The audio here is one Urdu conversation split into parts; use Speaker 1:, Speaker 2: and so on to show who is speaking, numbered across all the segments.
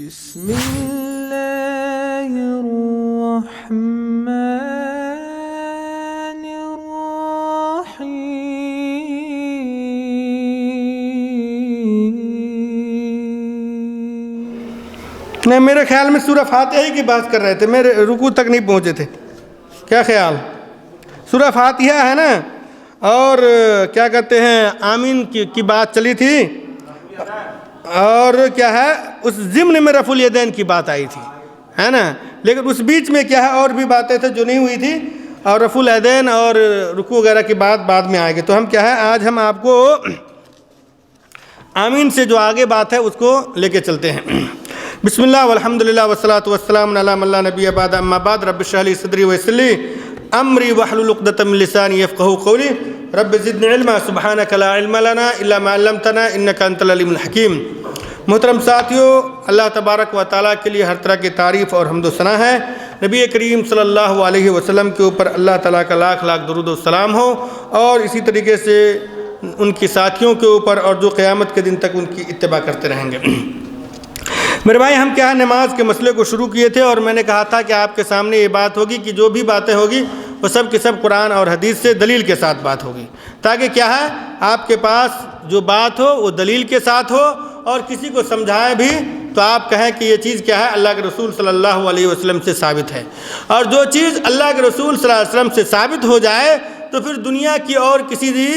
Speaker 1: بسم اللہ الرحمن الرحیم۔
Speaker 2: نہیں، میرے خیال میں سورہ فاتحہ کی بات کر رہے تھے، میرے رکوع تک نہیں پہنچے تھے۔ کیا خیال؟ سورہ فاتحہ ہے نا، اور کیا کہتے ہیں آمین کی بات چلی تھی، اور کیا ہے اس ضمن میں رفع الیدین کی بات آئی تھی، ہے نا، لیکن اس بیچ میں کیا ہے اور بھی باتیں تھے جو نہیں ہوئی تھی، اور رفع الیدین اور رکوع وغیرہ کی بات بعد میں آئے گی۔ تو ہم کیا ہے آج ہم آپ کو آمین سے جو آگے بات ہے اس کو لے کے چلتے ہیں۔ بسم اللہ والحمدللہ والصلاۃ والسلام علی من لا نبی بعد، اما بعد، رب اشرح لی صدری ویسر لی امری واحلل عقدۃ من لسانی یفقہوا قولی، رب زدنی علما سبحانک لا علم لنا الا ما علمتنا انک انت العلیم الحکیم۔ محترم ساتھیو، اللہ تبارک و تعالیٰ کے لیے ہر طرح کی تعریف اور حمد و ثنا ہے۔ نبی کریم صلی اللہ علیہ وسلم کے اوپر اللہ تعالیٰ کا لاکھ لاکھ درود و سلام ہو، اور اسی طریقے سے ان کی ساتھیوں کے اوپر، اور جو قیامت کے دن تک ان کی اتباع کرتے رہیں گے۔ میرے بھائی، ہم کیا ہے نماز کے مسئلے کو شروع کیے تھے، اور میں نے کہا تھا کہ آپ کے سامنے یہ بات ہوگی کہ جو بھی باتیں ہوگی وہ سب کے سب قرآن اور حدیث سے دلیل کے ساتھ بات ہوگی، تاکہ کیا ہے آپ کے پاس جو بات ہو وہ دلیل کے ساتھ ہو، اور کسی کو سمجھائے بھی تو آپ کہیں کہ یہ چیز کیا ہے اللہ کے رسول صلی اللہ علیہ وسلم سے ثابت ہے۔ اور جو چیز اللہ کے رسول صلی اللہ علیہ وسلم سے ثابت ہو جائے تو پھر دنیا کی اور کسی بھی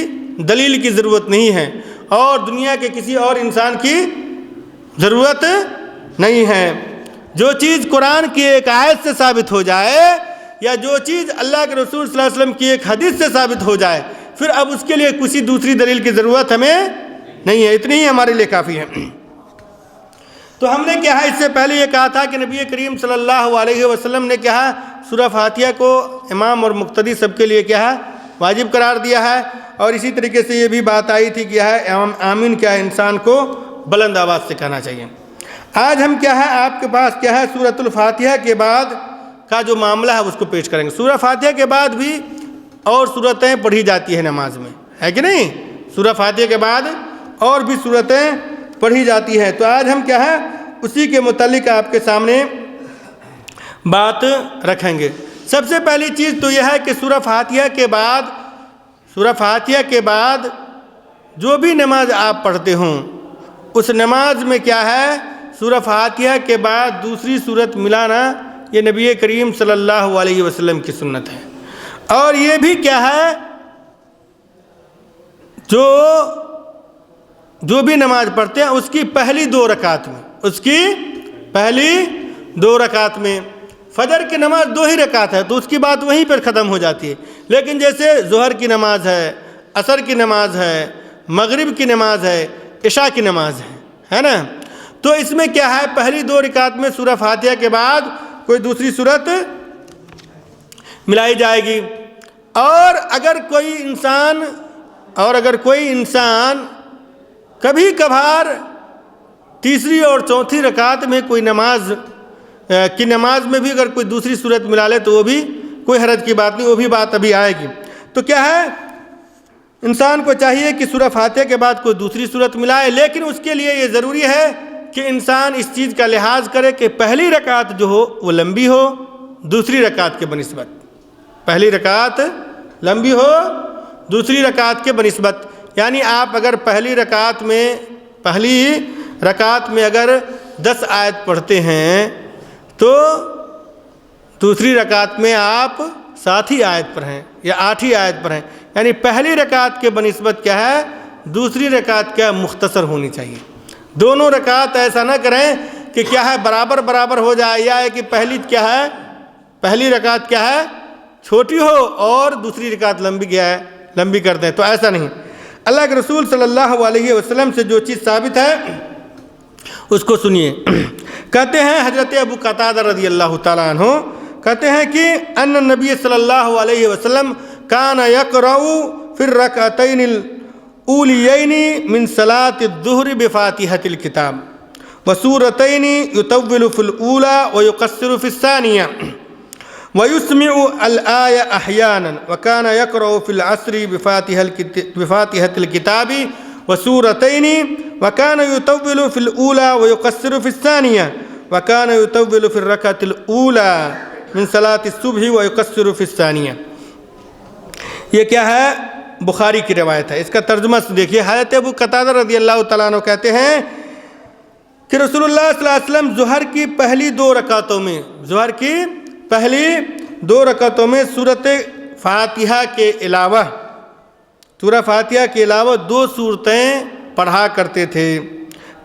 Speaker 2: دلیل کی ضرورت نہیں ہے، اور دنیا کے کسی اور انسان کی ضرورت نہیں ہے۔ جو چیز قرآن کی ایک آیت سے ثابت ہو جائے، یا جو چیز اللہ کے رسول صلی اللہ علیہ وسلم کی ایک حدیث سے ثابت ہو جائے، پھر اب اس کے لیے کسی دوسری دلیل کی ضرورت ہمیں نہیں ہے، اتنی ہی ہمارے لیے کافی ہے۔ تو ہم نے کیا ہے اس سے پہلے یہ کہا تھا کہ نبی کریم صلی اللہ علیہ وسلم نے کیا ہے سورہ فاتحہ کو امام اور مقتدی سب کے لیے کیا ہے واجب قرار دیا ہے، اور اسی طریقے سے یہ بھی بات آئی تھی کہ ہے آمین کیا ہے انسان کو بلند آواز سے کہنا چاہیے۔ آج ہم کیا ہے آپ کے پاس کیا ہے سورۃ الفاتحہ کے بعد کا جو معاملہ ہے اس کو پیش کریں گے۔ سورہ فاتحہ کے بعد بھی اور سورتیں پڑھی جاتی ہیں نماز میں، ہے کہ نہیں؟ سورہ فاتحہ کے بعد اور بھی سورتیں پڑھی جاتی ہیں، تو آج ہم کیا ہے اسی کے متعلق آپ کے سامنے بات رکھیں گے۔ سب سے پہلی چیز تو یہ ہے کہ سورہ فاتحہ کے بعد جو بھی نماز آپ پڑھتے ہوں، اس نماز میں کیا ہے سورہ فاتحہ کے بعد دوسری سورت ملانا یہ نبی کریم صلی اللہ علیہ وسلم کی سنت ہے۔ اور یہ بھی کیا ہے جو بھی نماز پڑھتے ہیں اس کی پہلی دو رکعت میں فجر کی نماز 2 ہی رکعت ہے، تو اس کی بات وہیں پر ختم ہو جاتی ہے۔ لیکن جیسے ظہر کی نماز ہے، عصر کی نماز ہے، مغرب کی نماز ہے، عشاء کی نماز ہے نا، تو اس میں کیا ہے پہلی 2 رکعت میں سورہ فاتحہ کے بعد کوئی دوسری سورت ملائی جائے گی۔ اور اگر کوئی انسان کبھی کبھار تیسری اور چوتھی رکعت میں کوئی نماز میں بھی اگر کوئی دوسری سورت ملا لے تو وہ بھی کوئی حرج کی بات نہیں، وہ بھی بات ابھی آئے گی۔ تو کیا ہے انسان کو چاہیے کہ سورہ فاتحہ کے بعد کوئی دوسری سورت ملائے، لیکن اس کے لیے یہ ضروری ہے کہ انسان اس چیز کا لحاظ کرے کہ پہلی رکعت جو ہو وہ لمبی ہو دوسری رکعت کے بنسبت، پہلی رکعت لمبی ہو دوسری رکعت کے بنسبت۔ یعنی آپ اگر پہلی رکعت میں اگر 10 آیت پڑھتے ہیں تو دوسری رکعت میں آپ 7 ہی آیت پڑھیں یا 8 ہی آیت پڑھیں، یعنی پہلی رکعت کے بنسبت کیا ہے دوسری رکعت کیا مختصر ہونی چاہیے۔ دونوں رکعت ایسا نہ کریں کہ کیا ہے برابر ہو جائے، یا ہے کہ پہلی رکعت کیا ہے چھوٹی ہو اور دوسری رکعت لمبی کر دیں، تو ایسا نہیں۔ اللہ کے رسول صلی اللہ علیہ وسلم سے جو چیز ثابت ہے اس کو سنیے۔ کہتے ہیں حضرت ابو قتادہ رضی اللہ تعالیٰ عنہ کہتے ہیں کہ ان النبی صلی اللہ علیہ وسلم کان یقرأ فی الرکعتین الاولیین من صلاۃ الظہر بفاتحۃ الکتاب وسورتین یطول فی الاولی ویقصر فی الثانیہ وَيُسْمِعُ الْآيَ أَحْيَانًا وَكَانَ يَقْرَأُ فِي الْعَصْرِ بِفَاتِحَةِ الْكِتَابِ وَسُورَتَيْنِ وَكَانَ يُطَوِّلُ فِي الْأُولَى وَيُقَصِّرُ فِي الثَّانِيَةِ وَكَانَ يُطَوِّلُ فِي الرَّكْعَةِ الْأُولَى مِنْ صَلَاةِ الصُّبْحِ وَيُقَصِّرُ فِي الثَّانِيَةِ۔ یہ کیا ہے؟ بخاری کی روایت ہے۔ اس کا ترجمہ دیکھیے، حضرت ابو قتادہ رضی اللہ تعالیٰ عنہ کہتے ہیں کہ رسول اللہ صلی اللہ علیہ وسلم ظہر کی پہلی 2 رکعتوں میں، ظہر کی پہلی 2 رکعتوں میں سورۃ فاتحہ کے علاوہ، سورہ فاتحہ کے علاوہ 2 سورتیں پڑھا کرتے تھے۔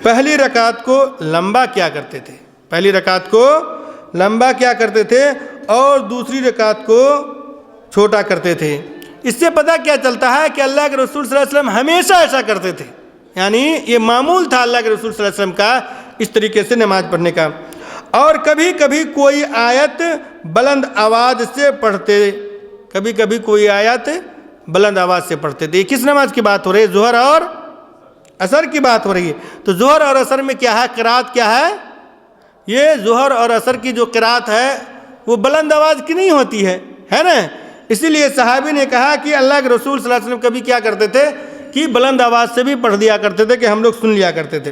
Speaker 2: پہلی رکعت کو لمبا کیا کرتے تھے، پہلی رکعت کو لمبا کیا کرتے تھے اور دوسری رکعت کو چھوٹا کرتے تھے۔ اس سے پتہ کیا چلتا ہے کہ اللہ کے رسول صلی اللہ علیہ وسلم ہمیشہ ایسا کرتے تھے، یعنی یہ معمول تھا اللہ کے رسول صلی اللہ علیہ وسلم کا اس طریقے سے نماز پڑھنے کا۔ اور کبھی کبھی کوئی آیت بلند آواز سے پڑھتے، کبھی کبھی کوئی آیت بلند آواز سے پڑھتے تھے۔ کس نماز کی بات ہو رہی ہے؟ ظہر اور عصر کی بات ہو رہی ہے۔ تو ظہر اور عصر میں کیا ہے؟ قرات کیا ہے؟ یہ ظہر اور عصر کی جو قرات ہے وہ بلند آواز کی نہیں ہوتی ہے نا۔ اسی لیے صحابی نے کہا کہ اللہ کے رسول صلی اللہ علیہ وسلم کبھی کیا کرتے تھے کہ بلند آواز سے بھی پڑھ دیا کرتے تھے کہ ہم لوگ سن لیا کرتے تھے،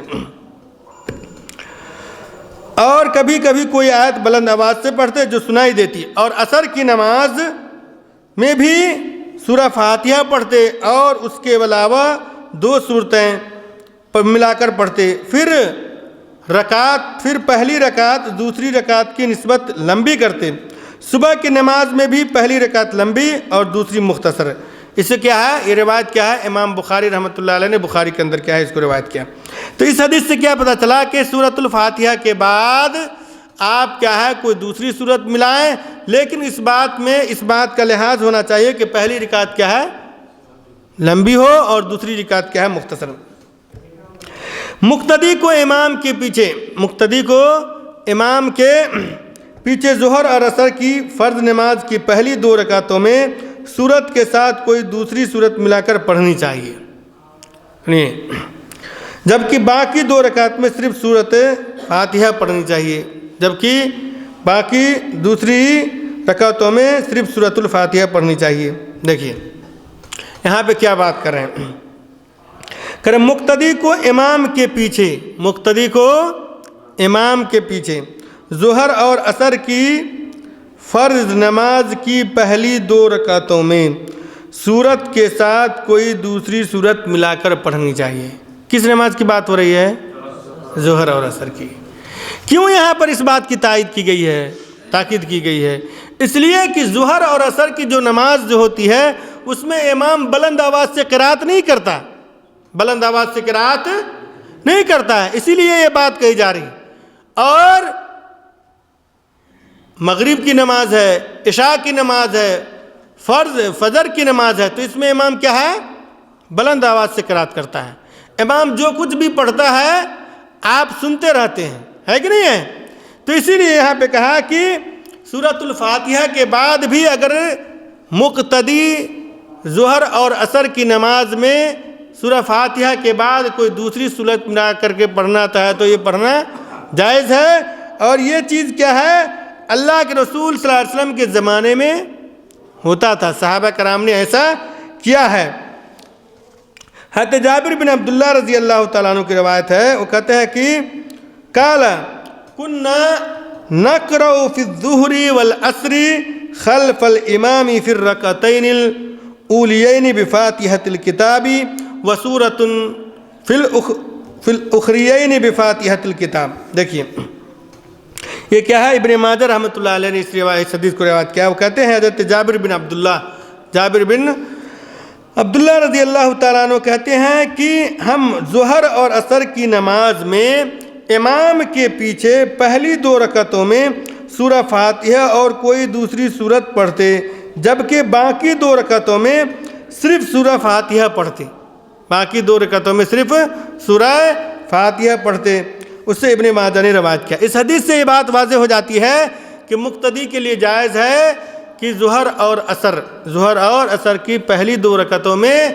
Speaker 2: اور کبھی کبھی کوئی آیت بلند آواز سے پڑھتے جو سنائی دیتی۔ اور عصر کی نماز میں بھی سورہ فاتحہ پڑھتے اور اس کے علاوہ 2 سورتیں ملا کر پڑھتے۔ پھر پہلی رکعت دوسری رکعت کی نسبت لمبی کرتے۔ صبح کی نماز میں بھی پہلی رکعت لمبی اور دوسری مختصر۔ اس سے کیا ہے؟ یہ روایت کیا ہے؟ امام بخاری رحمۃ اللہ علیہ نے بخاری کے اندر کیا ہے اس کو روایت کیا۔ تو اس حدیث سے کیا پتہ چلا کہ سورۃ الفاتحہ کے بعد آپ کیا ہے کوئی دوسری سورت ملائیں، لیکن اس بات کا لحاظ ہونا چاہیے کہ پہلی رکعت کیا ہے؟ لمبی ہو اور دوسری رکعت کیا ہے؟ مختصر۔ مقتدی کو امام کے پیچھے ظہر اور عصر کی فرض نماز کی پہلی 2 رکعتوں میں سورت کے ساتھ کوئی دوسری سورت ملا کر پڑھنی چاہیے، جبکہ باقی 2 رکعت میں صرف سورت فاتحہ پڑھنی چاہیے، جبکہ باقی دوسری رکعتوں میں صرف سورۃ الفاتحہ پڑھنی چاہیے۔ دیکھیے یہاں پہ کیا بات کر رہے ہیں، کہ مقتدی کو امام کے پیچھے ظہر اور عصر کی فرض نماز کی پہلی 2 رکعتوں میں سورت کے ساتھ کوئی دوسری سورت ملا کر پڑھنی چاہیے۔ کس نماز کی بات ہو رہی ہے؟ ظہر اور عصر کی۔ کیوں یہاں پر اس بات کی تاکید کی گئی ہے؟ اس لیے کہ ظہر اور عصر کی جو نماز جو ہوتی ہے اس میں امام بلند آواز سے قرات نہیں کرتا ہے، اسی لیے یہ بات کہی جا رہی۔ اور مغرب کی نماز ہے، عشاء کی نماز ہے، فجر کی نماز ہے، تو اس میں امام کیا ہے؟ بلند آواز سے قرات کرتا ہے۔ امام جو کچھ بھی پڑھتا ہے آپ سنتے رہتے ہیں، ہے کہ نہیں ہے؟ تو اسی لیے یہاں پہ کہا کہ سورۃ الفاتحہ کے بعد بھی اگر مقتدی ظہر اور عصر کی نماز میں سورہ فاتحہ کے بعد کوئی دوسری سورت ملا کر کے پڑھنا ہے تو یہ پڑھنا جائز ہے۔ اور یہ چیز کیا ہے؟ اللہ کے رسول صلی اللہ علیہ وسلم کے زمانے میں ہوتا تھا، صحابہ کرام نے ایسا کیا ہے۔ حضرت جابر بن عبداللہ رضی اللہ تعالیٰ عنہ کی روایت ہے، وہ کہتے ہیں کہ قال كنا نقرأ في الظهر والعصر خلف الامام في الركعتين الاوليين بفاتحة الكتاب وسورة في الاخريين بفاتحة الكتاب۔ دیکھیے یہ کیا ہے؟ ابن ماجہ رحمۃ اللہ علیہ نے اس حدیث کو روایت کیا۔ وہ کہتے ہیں حضرت جابر بن عبداللہ رضی اللہ تعالیٰ عنہ کہتے ہیں کہ ہم ظہر اور عصر کی نماز میں امام کے پیچھے پہلی 2 رکعتوں میں سورہ فاتحہ اور کوئی دوسری سورت پڑھتے، جبکہ باقی 2 رکعتوں میں صرف سورہ فاتحہ پڑھتے۔ اس سے ابن ماجہ نے روایت کیا۔ اس حدیث سے یہ بات واضح ہو جاتی ہے کہ مقتدی کے لیے جائز ہے کہ ظہر اور عصر کی پہلی 2 رکعتوں میں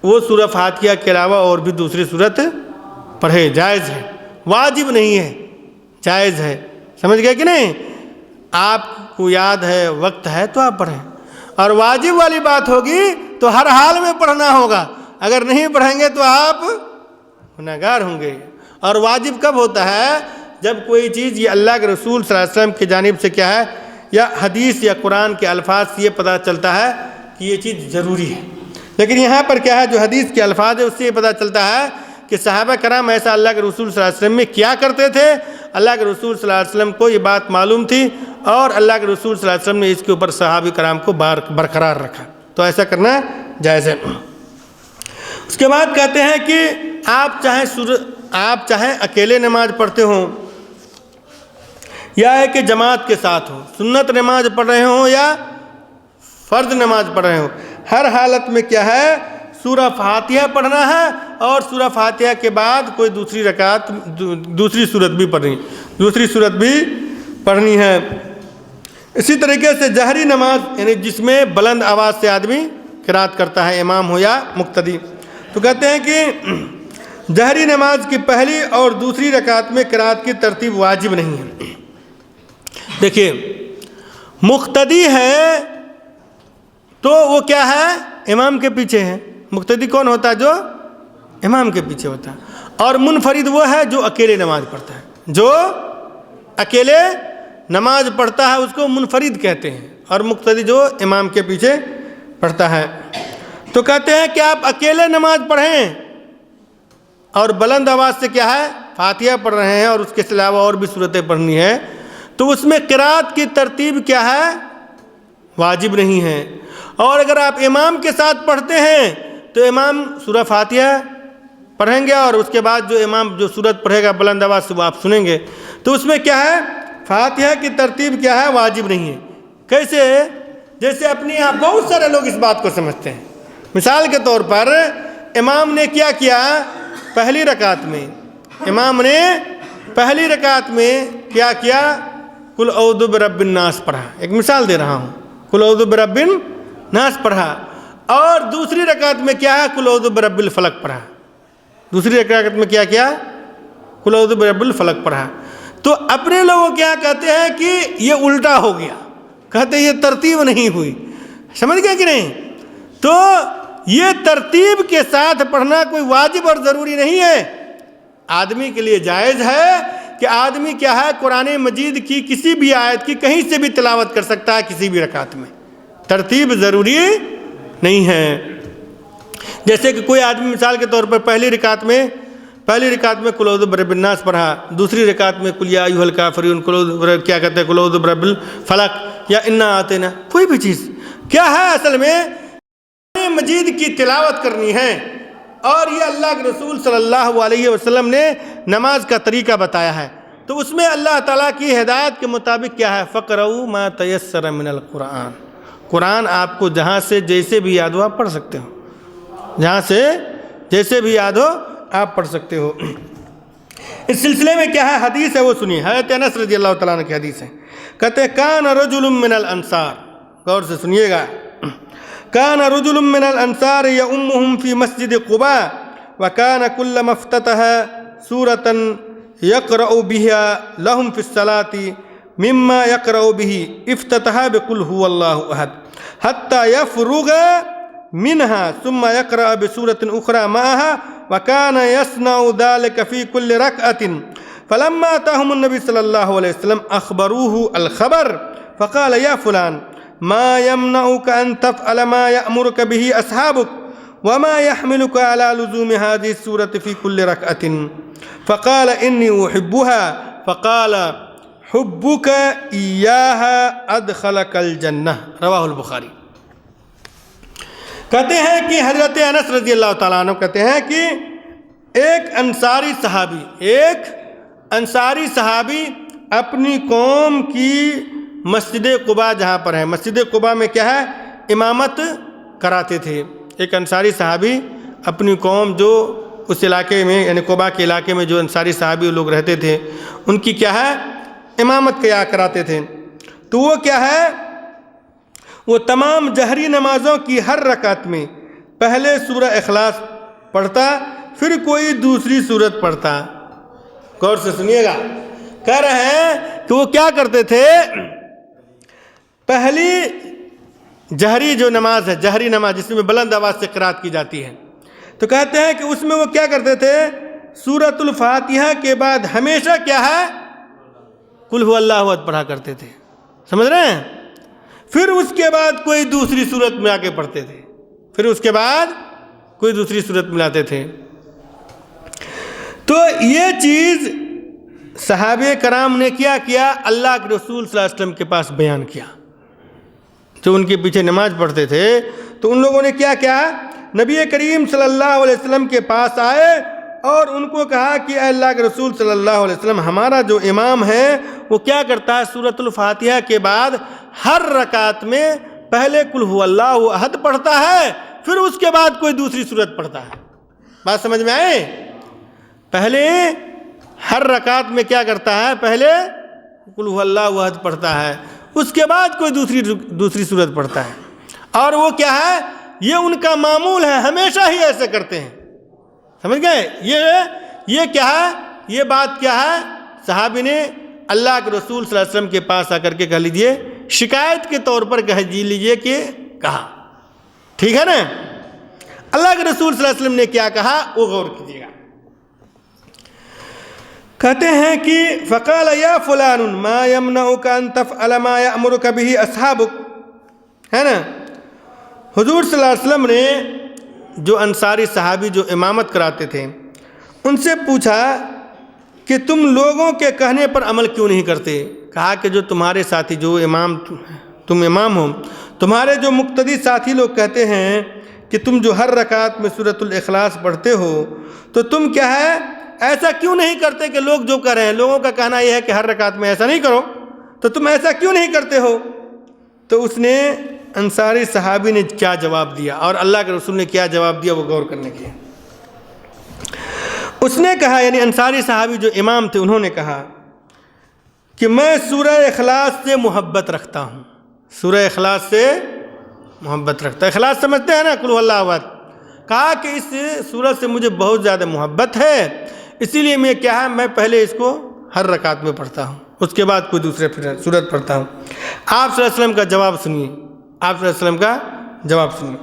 Speaker 2: وہ سورہ فاتحہ کے علاوہ اور بھی دوسری سورت پڑھے، جائز ہے، واجب نہیں ہے، جائز ہے۔ سمجھ گئے کہ نہیں؟ آپ کو یاد ہے، وقت ہے تو آپ پڑھیں، اور واجب والی بات ہوگی تو ہر حال میں پڑھنا ہوگا، اگر نہیں پڑھیں گے تو آپ گنہگار ہوں گے۔ اور واجب کب ہوتا ہے؟ جب کوئی چیز یہ اللہ کے رسول صلی اللہ علیہ وسلم کی جانب سے کیا ہے یا حدیث یا قرآن کے الفاظ سے یہ پتہ چلتا ہے کہ یہ چیز ضروری ہے. لیکن یہاں پر کیا ہے جو حدیث کے الفاظ ہے اس سے یہ پتہ چلتا ہے کہ صحابہ کرام ایسا اللہ کے رسول صلی اللہ علیہ وسلم میں کیا کرتے تھے. اللہ کے رسول صلی اللہ علیہ وسلم کو یہ بات معلوم تھی اور اللہ کے رسول صلی اللہ علیہ وسلم نے اس کے اوپر صحابہ کرام کو برقرار رکھا. تو ایسا کرنا جائز ہے. اس کے بعد کہتے ہیں کہ آپ چاہیں اکیلے نماز پڑھتے ہوں یا ہے کہ جماعت کے ساتھ ہو، سنت نماز پڑھ رہے ہوں یا فرض نماز پڑھ رہے ہوں، ہر حالت میں کیا ہے سورہ فاتحہ پڑھنا ہے اور سورہ فاتحہ کے بعد کوئی دوسری صورت بھی پڑھنی ہے. اسی طریقے سے جہری نماز یعنی جس میں بلند آواز سے آدمی قرات کرتا ہے، امام ہو یا مقتدی. تو کہتے ہیں کہ جہری نماز کی پہلی اور دوسری رکعت میں قرات کی ترتیب واجب نہیں ہے. دیکھیے مقتدی ہے تو وہ کیا ہے امام کے پیچھے ہے. مقتدی کون ہوتا ہے؟ جو امام کے پیچھے ہوتا ہے. اور منفرد وہ ہے جو اکیلے نماز پڑھتا ہے. جو اکیلے نماز پڑھتا ہے اس کو منفرد کہتے ہیں اور مقتدی جو امام کے پیچھے پڑھتا ہے. تو کہتے ہیں کہ آپ اکیلے نماز پڑھیں اور بلند آواز سے کیا ہے فاتحہ پڑھ رہے ہیں اور اس کے علاوہ اور بھی صورتیں پڑھنی ہے تو اس میں قرات کی ترتیب کیا ہے واجب نہیں ہے. اور اگر آپ امام کے ساتھ پڑھتے ہیں تو امام سورہ فاتحہ پڑھیں گے اور اس کے بعد جو امام جو سورت پڑھے گا بلند آواز سے وہ آپ سنیں گے. تو اس میں کیا ہے فاتحہ کی ترتیب کیا ہے واجب نہیں ہے. کیسے؟ جیسے اپنے یہاں بہت سارے لوگ اس بات کو سمجھتے ہیں. مثال کے طور پر امام نے کیا پہلی رکعت میں امام نے پہلی رکعت میں کیا قل اعوذ برب الناس پڑھا. ایک مثال دے رہا ہوں. قل اعوذ برب الناس پڑھا اور دوسری رکعت میں کیا ہے قل اعوذ برب الفلق پڑھا. دوسری رکعت میں کیا قل اعوذ برب الفلق پڑھا. تو اپنے لوگوں کیا کہتے ہیں کہ یہ الٹا ہو گیا، کہتے ہیں یہ ترتیب نہیں ہوئی. سمجھ گئے کہ نہیں؟ تو یہ ترتیب کے ساتھ پڑھنا کوئی واجب اور ضروری نہیں ہے. آدمی کے لیے جائز ہے کہ آدمی کیا ہے قرآن مجید کی کسی بھی آیت کی کہیں سے بھی تلاوت کر سکتا ہے کسی بھی رکعت میں. ترتیب ضروری نہیں ہے. جیسے کہ کوئی آدمی مثال کے طور پر پہلی رکعت میں قل اعوذ برب الناس پڑھا، دوسری رکعت میں قل یا ایھا الکافرون کیا کہتے ہیں قل اعوذ برب الفلق یا انا اعطینا. کوئی بھی چیز کیا ہے اصل میں قرآن مجید کی تلاوت کرنی ہے اور یہ اللہ کے رسول صلی اللہ علیہ وسلم نے نماز کا طریقہ بتایا ہے. تو اس میں اللہ تعالیٰ کی ہدایت کے مطابق کیا ہے فقرؤوا ما تیسر من القرآن. قرآن آپ کو جہاں سے جیسے بھی یاد ہو آپ پڑھ سکتے ہو، جہاں سے جیسے بھی یاد ہو آپ پڑھ سکتے ہو. اس سلسلے میں کیا ہے حدیث ہے وہ سنیے. حضرت انس رضی اللہ تعالیٰ عنہ کی حدیث ہے. کہتے ہیں کان رجل من الانصار، غور سے سنیے گا، کان رجل من الانصار یؤمهم فی مسجد قباء وکان کلما افتتح سورة یقرأ بها لهم فی الصلاة مما یقرأ به افتتح بقل هو اللہ احد حتى يفرغ منها ثم يقرأ بسورة أخرى معها وكان يصنع ذلك في كل ركعة. فلما أتاهم النبي صلى الله عليه وسلم أخبروه الخبر فقال يا فلان ما يمنعك أن تفعل ما يأمرك به أصحابك وما يحملك على لزوم هذه السورة في كل ركعة؟ فقال إني أحبها. فقال حبك إياها أدخلك الجنة. رواه البخاری. کہتے ہیں کہ حضرت انس رضی اللہ تعالیٰ عنہ کہتے ہیں کہ ایک انصاری صحابی اپنی قوم کی مسجد قباء جہاں پر ہے، مسجد قباء میں کیا ہے امامت کراتے تھے. ایک انصاری صحابی اپنی قوم جو اس علاقے میں یعنی قباء کے علاقے میں جو انصاری صحابی لوگ رہتے تھے ان کی کیا ہے امامت کیا کراتے تھے. تو وہ کیا ہے وہ تمام جہری نمازوں کی ہر رکعت میں پہلے سورہ اخلاص پڑھتا پھر کوئی دوسری سورت پڑھتا. غور سے سنیے گا. کہہ رہے ہیں کہ وہ کیا کرتے تھے پہلی جہری جو نماز ہے جہری نماز جس میں بلند آواز سے قرات کی جاتی ہے تو کہتے ہیں کہ اس میں وہ کیا کرتے تھے سورۃ الفاتحہ کے بعد ہمیشہ کیا ہے قل هو اللہ احد پڑھا کرتے تھے، سمجھ رہے ہیں؟ پھر اس کے بعد کوئی دوسری صورت میں آ کے پڑھتے تھے، پھر اس کے بعد کوئی دوسری صورت ملاتے تھے۔ تو یہ چیز صحابہ کرام نے کیا کیا؟ اللہ کے رسول صلی اللہ علیہ وسلم کے پاس بیان کیا۔ جو ان کے پیچھے نماز پڑھتے تھے تو ان لوگوں نے کیا کیا؟ نبی کریم صلی اللہ علیہ وسلم کے پاس آئے اور ان کو کہا کہ اے اللہ کے رسول صلی اللہ علیہ وسلم، ہمارا جو امام ہے وہ کیا کرتا ہے؟ سورۃ الفاتحہ کے بعد ہر رکعت میں پہلے قل هو اللہ احد پڑھتا ہے، پھر اس کے بعد کوئی دوسری سورت پڑھتا ہے۔ بات سمجھ میں آئے؟ پہلے ہر رکعت میں کیا کرتا ہے؟ پہلے قل هو اللہ احد پڑھتا ہے، اس کے بعد کوئی دوسری سورت پڑھتا ہے۔ اور وہ کیا ہے؟ یہ ان کا معمول ہے، ہمیشہ ہی ایسے کرتے ہیں، سمجھ گئے؟ یہ کیا ہے؟ یہ بات کیا ہے؟ صحابی نے اللہ کے رسول صلی اللہ علیہ وسلم کے پاس آ کر کے کہہ لیجئے، شکایت کے طور پر کہہ لیجئے کہ کہا، ٹھیک ہے نا؟ اللہ کے رسول صلی اللہ علیہ وسلم نے کیا کہا وہ غور کیجیے گا۔ کہتے ہیں کہ فقال یا فلان ما یمنعک ان تفعل ما یأمرک به اصحابک، ہے نا؟ حضور صلی اللہ علیہ وسلم نے جو انصاری صحابی جو امامت کراتے تھے ان سے پوچھا کہ تم لوگوں کے کہنے پر عمل کیوں نہیں کرتے؟ کہا کہ جو تمہارے ساتھی، جو تم امام ہو، تمہارے جو مقتدی ساتھی لوگ کہتے ہیں کہ تم جو ہر رکعت میں سورۃ الاخلاص پڑھتے ہو تو تم کیا ہے ایسا کیوں نہیں کرتے کہ لوگ جو کر رہے ہیں، لوگوں کا کہنا یہ ہے کہ ہر رکعت میں ایسا نہیں کرو، تو تم ایسا کیوں نہیں کرتے ہو؟ تو اس نے انصاری صحابی نے کیا جواب دیا اور اللہ کے رسول نے کیا جواب دیا وہ غور کرنے کے۔ اس نے کہا، یعنی انصاری صحابی جو امام تھے انہوں نے کہا کہ میں سورہ اخلاص سے محبت رکھتا ہوں، سورہ اخلاص سے محبت رکھتا ہے۔ اخلاص سمجھتے ہیں نا؟ قل هو اللہ احد۔ کہا کہ اس سورت سے مجھے بہت زیادہ محبت ہے، اسی لیے میں کیا ہے میں پہلے اس کو ہر رکعت میں پڑھتا ہوں، اس کے بعد کوئی دوسرے سورت پڑھتا ہوں۔ آپ صلی اللہ علیہ وسلم کا جواب سنیے، آپ صلی اللہ علیہ وسلم کا جواب سنیے۔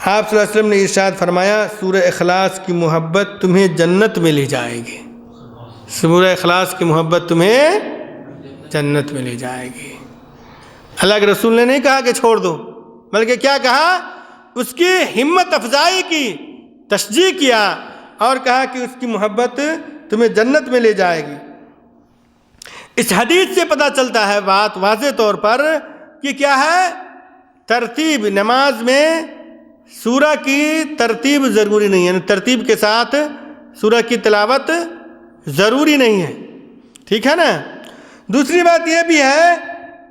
Speaker 2: آپ صلی اللہ علیہ وسلم نے ارشاد فرمایا سورہ اخلاص کی محبت تمہیں جنت میں لے جائے گی، سورہ اخلاص کی محبت تمہیں جنت میں لے جائے گی۔ اللہ کے رسول نے نہیں کہا کہ چھوڑ دو، بلکہ کیا کہا؟ اس کی ہمت افزائی کی، تشجیع کیا اور کہا کہ اس کی محبت تمہیں جنت میں لے جائے گی۔ اس حدیث سے پتہ چلتا ہے بات واضح طور پر کہ کیا ہے؟ ترتیب نماز میں سورہ کی ترتیب ضروری نہیں ہے، ترتیب کے ساتھ سورہ کی تلاوت ضروری نہیں ہے، ٹھیک ہے نا؟ دوسری بات یہ بھی ہے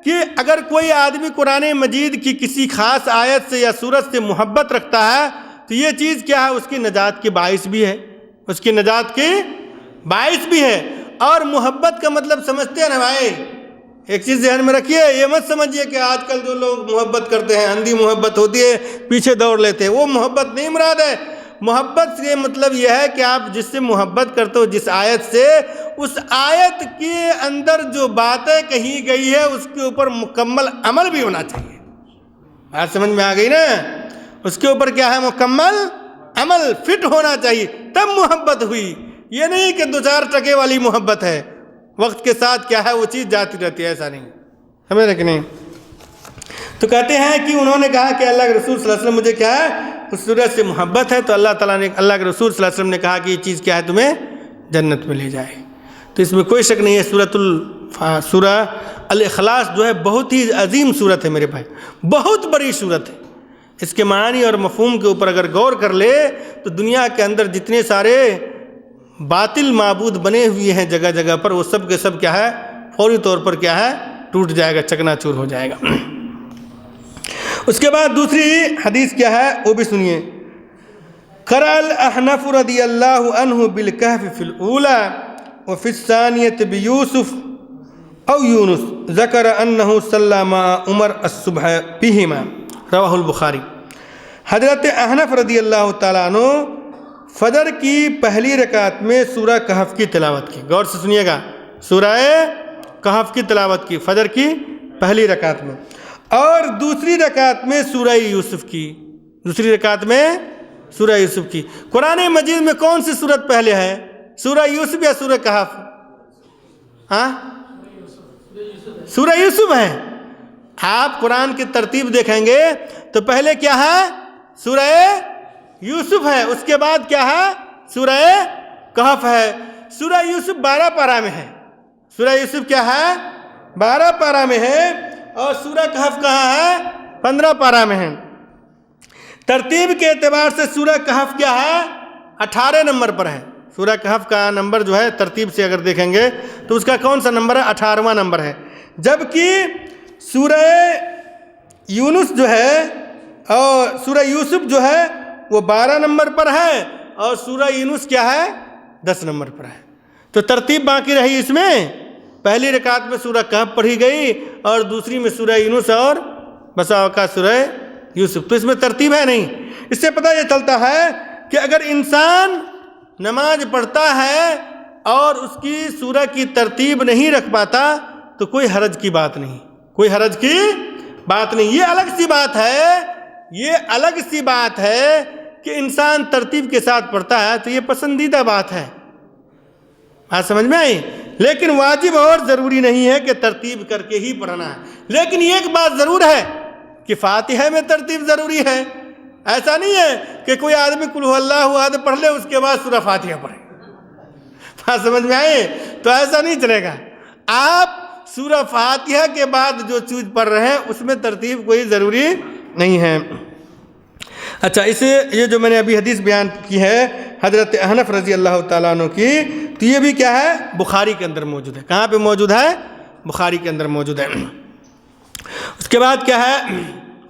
Speaker 2: کہ اگر کوئی آدمی قرآن مجید کی کسی خاص آیت سے یا سورت سے محبت رکھتا ہے تو یہ چیز کیا ہے؟ اس کی نجات کے باعث بھی ہے، اس کی نجات کے باعث بھی ہے۔ اور محبت کا مطلب سمجھتے ہیں نا بھائی؟ ایک چیز ذہن میں رکھیے، یہ مت سمجھیے کہ آج کل جو لوگ محبت کرتے ہیں اندھی محبت ہوتی ہے، پیچھے دوڑ لیتے ہیں، وہ محبت نہیں مراد ہے۔ محبت سے مطلب یہ ہے کہ آپ جس سے محبت کرتے ہو، جس آیت سے، اس آیت کے اندر جو باتیں کہی گئی ہے اس کے اوپر مکمل عمل بھی ہونا چاہیے۔ بات سمجھ میں آ گئی نا؟ اس کے اوپر کیا ہے؟ مکمل عمل، فٹ ہونا چاہیے، تب محبت ہوئی۔ یہ نہیں کہ دو چار ٹکے والی محبت ہے، وقت کے ساتھ کیا ہے وہ چیز جاتی رہتی ہے، ایسا نہیں، سمجھ رہے کہ نہیں؟ تو کہتے ہیں کہ انہوں نے کہا کہ اللہ کے رسول صلی اللہ علیہ وسلم مجھے کیا ہے اس سورت سے محبت ہے، تو اللہ تعالیٰ نے، اللہ کے رسول صلی اللہ علیہ وسلم نے کہا کہ یہ چیز کیا ہے تمہیں جنت میں لے جائے۔ تو اس میں کوئی شک نہیں ہے، سورہ الاخلاص جو ہے بہت ہی عظیم سورت ہے میرے بھائی، بہت بڑی سورت ہے۔ اس کے معنی اور مفہوم کے اوپر اگر غور کر لے تو دنیا کے اندر جتنے سارے باطل معبود بنے ہوئے ہیں جگہ جگہ پر، وہ سب کے سب کیا ہے فوری طور پر کیا ہے ٹوٹ جائے گا، چکنا چور ہو جائے گا۔ اس کے بعد دوسری حدیث کیا ہے وہ بھی سنیے۔ قرأ الاحنف رضی اللہ عنہ بالکہف فی الاولی وفی الثانیۃ بیوسف او یونس ذکر انہ صلی مع عمر الصبح بہما، رواہ البخاری۔ حضرت احنف رضی اللہ تعالیٰ عنہ فجر کی پہلی رکعت میں سورہ کہف کی تلاوت کی، غور سے سنیے گا، سورہ کہف کی تلاوت کی فجر کی پہلی رکعت میں، اور دوسری رکعت میں سورہ یوسف کی، دوسری رکعت میں سورہ یوسف کی۔ قرآن مجید میں کون سی سورت پہلے ہے؟ سورہ یوسف یا سورہ کہف؟ ہاں سورہ یوسف ہے۔ آپ قرآن کی ترتیب دیکھیں گے تو پہلے کیا ہے؟ سورہ یوسف ہے، اس کے بعد کیا ہے؟ سورہ کہف ہے۔ سورہ یوسف 12 پارہ میں ہے۔ سورہ یوسف کیا ہے؟ 12 پارہ میں ہے، اور سورہ کہف کہاں ہے؟ 15 پارہ میں ہے۔ ترتیب کے اعتبار سے سورہ کہف کیا ہے؟ 18 نمبر پر ہے۔ سورہ کہف کا نمبر جو ہے ترتیب سے اگر دیکھیں گے تو اس کا کون سا نمبر ہے؟ 18واں نمبر ہے۔ جبکہ سورہ یونس جو ہے اور سورہ یوسف جو ہے وہ 12 نمبر پر ہے، اور سورہ یونس کیا ہے؟ 10 نمبر پر ہے۔ تو ترتیب باقی رہی اس میں، پہلی رکعت میں سورہ کہف پڑھی گئی اور دوسری میں سورہ یونس اور بسا اوقات سورہ یوسف۔ تو اس میں ترتیب ہے نہیں۔ اس سے پتہ یہ چلتا ہے کہ اگر انسان نماز پڑھتا ہے اور اس کی سورہ کی ترتیب نہیں رکھ پاتا تو کوئی حرج کی بات نہیں، کوئی حرج کی بات نہیں۔ یہ الگ سی بات ہے، یہ الگ سی بات ہے کہ انسان ترتیب کے ساتھ پڑھتا ہے تو یہ پسندیدہ بات ہے، بات سمجھ میں آئی؟ لیکن واجب اور ضروری نہیں ہے کہ ترتیب کر کے ہی پڑھنا ہے۔ لیکن ایک بات ضرور ہے کہ فاتحہ میں ترتیب ضروری ہے۔ ایسا نہیں ہے کہ کوئی آدمی قل هو اللہ احد پڑھ لے اس کے بعد سورہ فاتحہ پڑھے، بات سمجھ میں آئی؟ تو ایسا نہیں چلے گا۔ آپ سورہ فاتحہ کے بعد جو چیز پڑھ رہے ہیں اس میں ترتیب کوئی ضروری نہیں ہے۔ اچھا، اسے یہ جو میں نے ابھی حدیث بیان کی ہے حضرت احنف رضی اللہ تعالیٰ عنہ کی، تو یہ بھی کیا ہے؟ بخاری کے اندر موجود ہے۔ کہاں پہ موجود ہے؟ بخاری کے اندر موجود ہے۔ اس کے بعد کیا ہے؟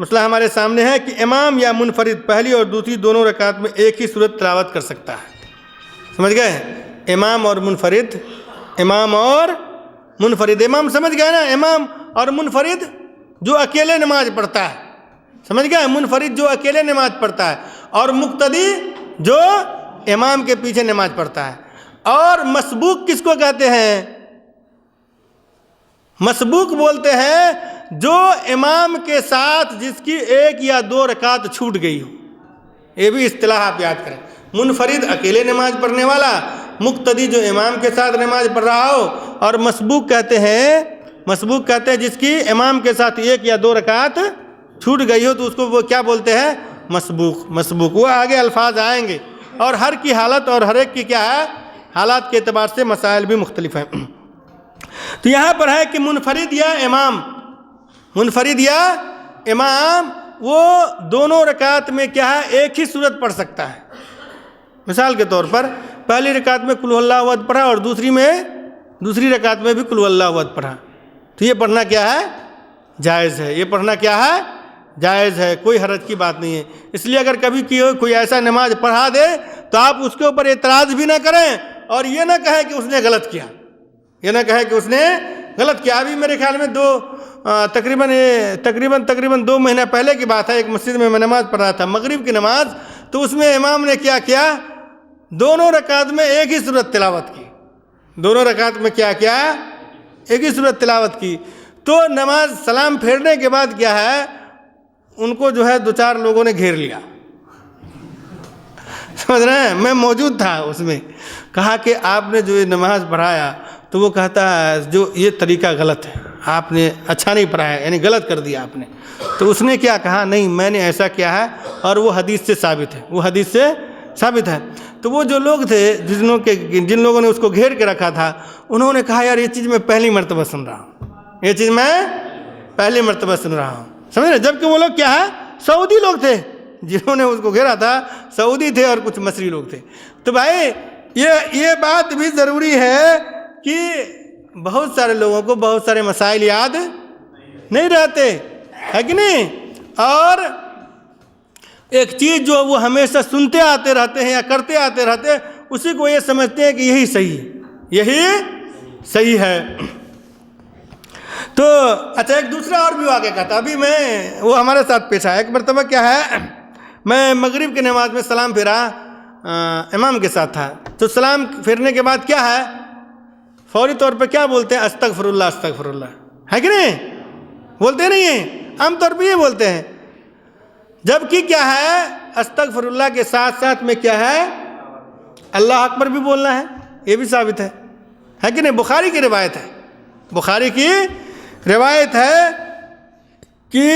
Speaker 2: مسئلہ ہمارے سامنے ہے کہ امام یا منفرد پہلی اور دوسری دونوں رکعت میں ایک ہی صورت تلاوت کر سکتا ہے۔ سمجھ گئے؟ امام اور منفرد، امام اور منفرد، امام سمجھ گئے نا؟ امام اور منفرد جو اکیلے نماز پڑھتا ہے، سمجھ گئے؟ منفرد جو اکیلے نماز پڑھتا ہے، اور مقتدی جو امام کے پیچھے نماز پڑھتا ہے۔ اور مسبوق کس کو کہتے ہیں؟ مسبوق بولتے ہیں جو امام کے ساتھ جس کی 1 یا 2 رکعت چھوٹ گئی ہو۔ یہ بھی اصطلاح آپ یاد کریں۔ منفرد اکیلے نماز پڑھنے والا، مقتدی جو امام کے ساتھ نماز پڑھ رہا ہو، اور مسبوق کہتے ہیں جس کی امام کے ساتھ 1 یا 2 رکعت چھوٹ گئی ہو تو اس کو وہ کیا بولتے ہیں؟ مسبوق۔ وہ آگے الفاظ آئیں گے، اور ہر کی حالت اور ہر ایک کی کیا ہے؟ حالات کے اعتبار سے مسائل بھی مختلف ہیں۔ تو یہاں پر ہے کہ منفرد یا امام وہ دونوں رکعت میں کیا ہے؟ ایک ہی صورت پڑھ سکتا ہے۔ مثال کے طور پر پہلی رکعت میں قل هو اللہ احد پڑھا اور دوسری رکعت میں بھی قل هو اللہ احد پڑھا، تو یہ پڑھنا کیا ہے؟ جائز ہے۔ یہ پڑھنا کیا ہے؟ جائز ہے، کوئی حرج کی بات نہیں ہے۔ اس لیے اگر کبھی کوئی ایسا نماز پڑھا دے تو آپ اس کے اوپر اعتراض بھی نہ کریں اور یہ نہ کہیں کہ اس نے غلط کیا، یہ نہ کہیں کہ اس نے غلط کیا۔ ابھی میرے خیال میں تقریباً 2 مہینہ پہلے کی بات ہے، ایک مسجد میں نماز پڑھ رہا تھا، مغرب کی نماز، تو اس میں امام نے کیا دونوں رکعت میں ایک ہی صورت تلاوت کی۔ دونوں رکعت میں کیا ایک ہی صورت تلاوت کی۔ تو نماز سلام پھیرنے کے بعد کیا ہے؟ ان کو جو ہے 2-4 لوگوں نے گھیر لیا، سمجھ رہے ہیں؟ میں موجود تھا اس میں۔ کہا کہ آپ نے جو یہ نماز پڑھایا تو وہ کہتا ہے جو یہ طریقہ غلط ہے، آپ نے اچھا نہیں پڑھایا، یعنی غلط کر دیا آپ نے۔ تو اس نے کیا کہا؟ نہیں، میں نے ایسا کیا ہے اور وہ حدیث سے ثابت ہے۔ تو وہ جو لوگ تھے جن لوگوں نے اس کو گھیر کے رکھا تھا، انہوں نے کہا یار یہ چیز میں پہلی مرتبہ سن رہا ہوں، سمجھ رہے؟ جبکہ وہ لوگ کیا ہے؟ سعودی لوگ تھے، جنہوں نے اس کو گھیرا تھا سعودی تھے اور کچھ مصری لوگ تھے۔ تو بھائی یہ بات بھی ضروری ہے کہ بہت سارے لوگوں کو بہت سارے مسائل یاد نہیں رہتے، ہے کہ نہیں؟ اور ایک چیز جو وہ ہمیشہ سنتے آتے رہتے ہیں یا کرتے آتے رہتے ہیں، اسی کو یہ سمجھتے ہیں کہ یہی صحیح ہے۔ تو اچھا، ایک دوسرا اور بھی واقعہ کہتا، ابھی وہ ہمارے ساتھ پیش آیا۔ ایک مرتبہ کیا ہے، میں مغرب کی نماز میں سلام پھیرا، امام کے ساتھ تھا، تو سلام پھیرنے کے بعد کیا ہے؟ فوری طور پہ کیا بولتے ہیں؟ استغفر اللہ، ہے کہ نہیں؟ بولتے نہیں ہیں، عام طور پہ یہ بولتے ہیں۔ جبکہ کیا ہے؟ استغفر اللہ کے ساتھ ساتھ میں کیا ہے؟ اللہ اکبر بھی بولنا ہے، یہ بھی ثابت ہے کہ نہیں؟ بخاری کی روایت ہے، بخاری کی روایت ہے کہ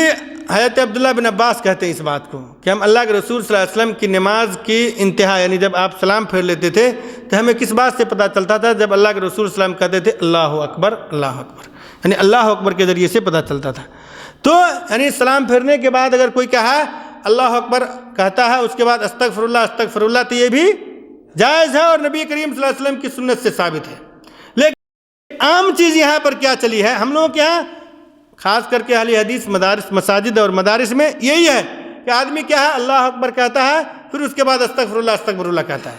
Speaker 2: حضرت عبداللہ بن عباس کہتے ہیں اس بات کو کہ ہم اللہ کے رسول صلی اللہ علیہ وسلم کی نماز کی انتہا یعنی جب آپ سلام پھیر لیتے تھے تو ہمیں کس بات سے پتہ چلتا تھا؟ جب اللہ کے رسول صلی اللہ علیہ وسلم کہتے تھے اللہ اکبر اللہ اکبر، یعنی اللہ اکبر کے ذریعے سے پتہ چلتا تھا۔ تو یعنی سلام پھیرنے کے بعد اگر کوئی کہا اللہ اکبر کہتا ہے، اس کے بعد استغفر اللہ تو یہ بھی جائز ہے اور نبی کریم صلی اللہ علیہ وسلم کی سنت سے ثابت ہے۔ لیکن عام چیز یہاں پر کیا چلی ہے ہم لوگوں کے یہاں، خاص کر کے اہل حدیث مدارس مساجد اور مدارس میں یہی ہے کہ آدمی کیا ہے اللہ اکبر کہتا ہے، پھر اس کے بعد استغفر اللہ کہتا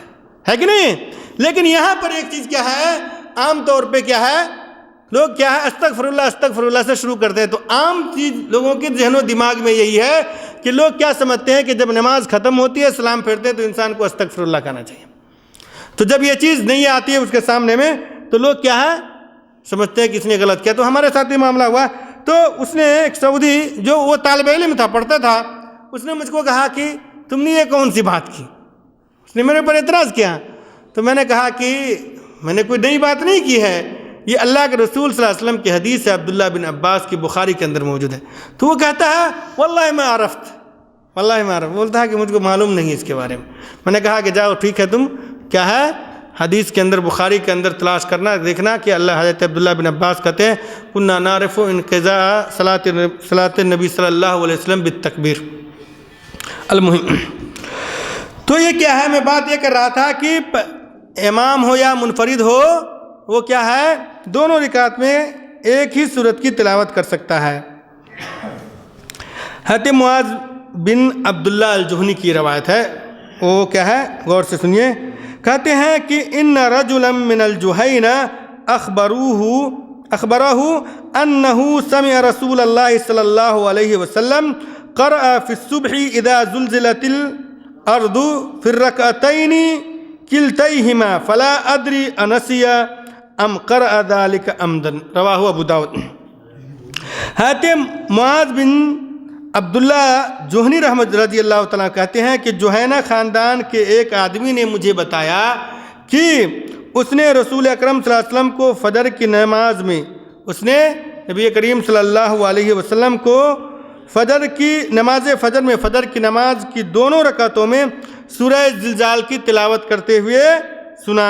Speaker 2: ہے کہ نہیں؟ لیکن یہاں پر ایک چیز کیا ہے، عام طور پہ کیا ہے، لوگ کیا ہے استغفر اللہ سے شروع کرتے ہیں۔ تو عام چیز لوگوں کے ذہن و دماغ میں یہی ہے کہ لوگ کیا سمجھتے ہیں کہ جب نماز ختم ہوتی ہے سلام پھیرتے ہیں تو انسان کو استغفر اللہ کہنا چاہیے۔ تو جب یہ چیز نہیں آتی ہے اس کے سامنے میں تو لوگ کیا ہے سمجھتے ہیں کہ اس نے غلط کیا۔ تو ہمارے ساتھ یہ معاملہ ہوا، تو اس نے ایک سعودی جو وہ طالب علم تھا پڑھتا تھا، اس نے مجھ کو کہا کہ تم نے یہ کون سی بات کی، اس نے میرے پر اعتراض کیا۔ تو میں نے کہا کہ میں نے کوئی نئی بات نہیں کی ہے، یہ اللہ کے رسول صلی اللہ علیہ وسلم کی حدیث ہے عبداللہ بن عباس کی بخاری کے اندر موجود ہے۔ تو وہ کہتا ہے واللہ میں عرفت، بولتا ہے کہ مجھ کو معلوم نہیں اس کے بارے میں۔ میں نے کہا کہ جاؤ ٹھیک ہے، تم کیا ہے حدیث کے اندر بخاری کے اندر تلاش کرنا، دیکھنا کہ اللہ حضرت عبداللہ بن عباس کہتے ہیں کننا نعرف انقضاء صلاۃ النبی صلی اللہ علیہ وسلم بالتکبیر۔ المہم تو یہ کیا ہے، میں بات یہ کر رہا تھا کہ امام ہو یا منفرد ہو وہ کیا ہے دونوں رکعت میں ایک ہی سورت کی تلاوت کر سکتا ہے۔ حضرت معاذ بن عبداللہ الجہنی کی روایت ہے، وہ کیا ہے غور سے سنیے، کہتے ہیں کہ ان رجلا من الجہین اخبرہ انہ سمع رسول اللہ صلی اللہ علیہ وسلم قرأ فی الصبح اذا زلزلت الارض فی الرکعتین کلتیہما فلا ادری انسی ام قرأ ذلك عمدا، رواہ ابو داؤد۔ حضرت معاذ بن عبداللہ جوہنی رحمۃ رضی اللہ تعالیٰ کہتے ہیں کہ جوہینہ خاندان کے ایک آدمی نے مجھے بتایا کہ اس نے رسول اکرم صلی اللہ علیہ وسلم کو فجر کی نماز میں، اس نے نبی کریم صلی اللہ علیہ وسلم کو فجر کی نماز کی دونوں رکعتوں میں سورہ زلزال کی تلاوت کرتے ہوئے سنا۔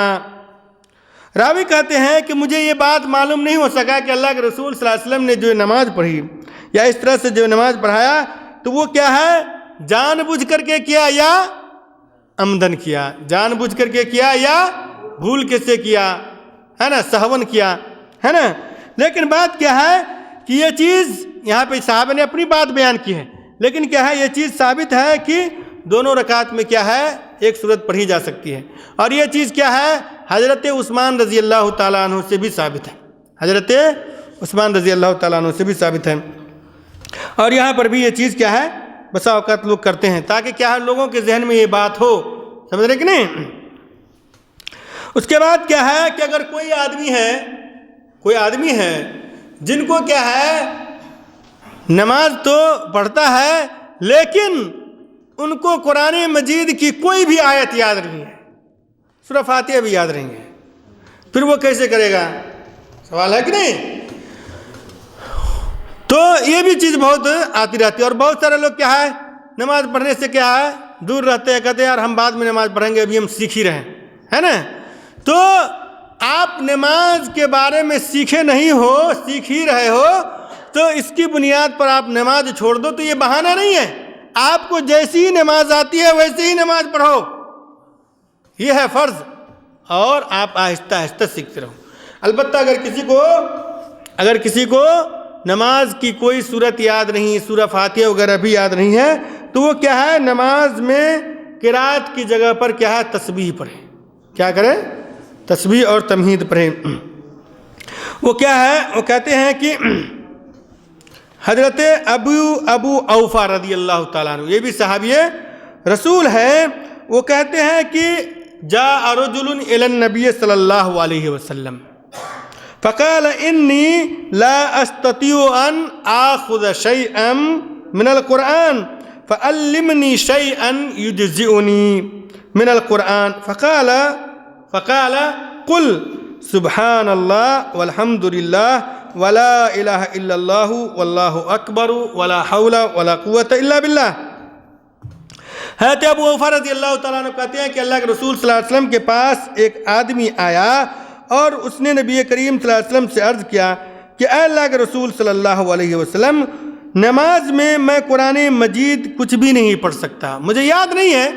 Speaker 2: راوی کہتے ہیں کہ مجھے یہ بات معلوم نہیں ہو سکا کہ اللہ کے رسول صلی اللہ علیہ وسلم نے جو نماز پڑھی یا اس طرح سے جو نماز پڑھایا تو وہ کیا ہے جان بوجھ کر کے کیا یا عمدن کیا، جان بوجھ کر کے کیا یا بھول کے سے کیا ہے نا، سہون کیا ہے نا۔ لیکن بات کیا ہے کہ یہ چیز یہاں پہ صحابہ نے اپنی بات بیان کی ہے، لیکن کیا ہے یہ چیز ثابت ہے کہ دونوں رکعت میں کیا ہے ایک سورت پڑھی جا سکتی ہے، اور یہ چیز کیا ہے حضرت عثمان رضی اللہ تعالیٰ عنہ سے بھی ثابت ہے، حضرت عثمان رضی اللہ تعالیٰ عنہ سے بھی ثابت ہے۔ اور یہاں پر بھی یہ چیز کیا ہے بسا اوقات لوگ کرتے ہیں تاکہ کیا ہے لوگوں کے ذہن میں یہ بات ہو، سمجھ رہے کہ نہیں۔ اس کے بعد کیا ہے کہ اگر کوئی آدمی ہے جن کو کیا ہے نماز تو پڑھتا ہے لیکن ان کو قرآن مجید کی کوئی بھی آیت یاد نہیں ہے، سورہ فاتحہ بھی یاد نہیں ہے، پھر وہ کیسے کرے گا؟ سوال ہے کہ نہیں؟ تو یہ بھی چیز بہت آتی رہتی ہے، اور بہت سارے لوگ کیا ہے نماز پڑھنے سے کیا ہے دور رہتے ہیں، کہتے ہیں یار ہم بعد میں نماز پڑھیں گے، ابھی ہم سیکھ ہی رہے ہیں نا۔ تو آپ نماز کے بارے میں سیکھے نہیں ہو، سیکھ ہی رہے ہو، تو اس کی بنیاد پر آپ نماز چھوڑ دو تو یہ بہانہ نہیں ہے، آپ کو جیسی ہی نماز آتی ہے ویسے ہی نماز پڑھو، یہ ہے فرض، اور آپ آہستہ آہستہ سیکھتے رہو۔ البتہ اگر کسی کو نماز کی کوئی صورت یاد نہیں، سورہ فاتحہ وغیرہ بھی یاد نہیں ہے، تو وہ کیا ہے نماز میں قرات کی جگہ پر کیا ہے تسبیح پڑھے، کیا کرے تسبیح اور تمہید پڑھے۔ وہ کیا ہے وہ کہتے ہیں کہ حضرت ابو اوفا رضی اللہ تعالیٰ عنہ، یہ بھی صحابی رسول ہے، وہ کہتے ہیں کہ جاء رجل الی النبی صلی اللہ علیہ وسلم فقال انی لا استطيع ان آخذ شيئا من القرآن فعلمني شيئا يجزئني من القرآن فقال قل سبحان الله والحمد لله ولا الہ الا اللہ واللہ اکبر ولا حول ولا قوت الا باللہ۔ حضرت ابو اوفا رضی اللہ تعالیٰ عنہ کہتے ہیں کہ اللہ کے رسول صلی اللہ علیہ وسلم کے پاس ایک آدمی آیا اور اس نے نبی کریم صلی اللہ علیہ وسلم سے عرض کیا کہ اے اللہ کے رسول صلی اللہ علیہ وسلم، نماز میں قرآن مجید کچھ بھی نہیں پڑھ سکتا، مجھے یاد نہیں ہے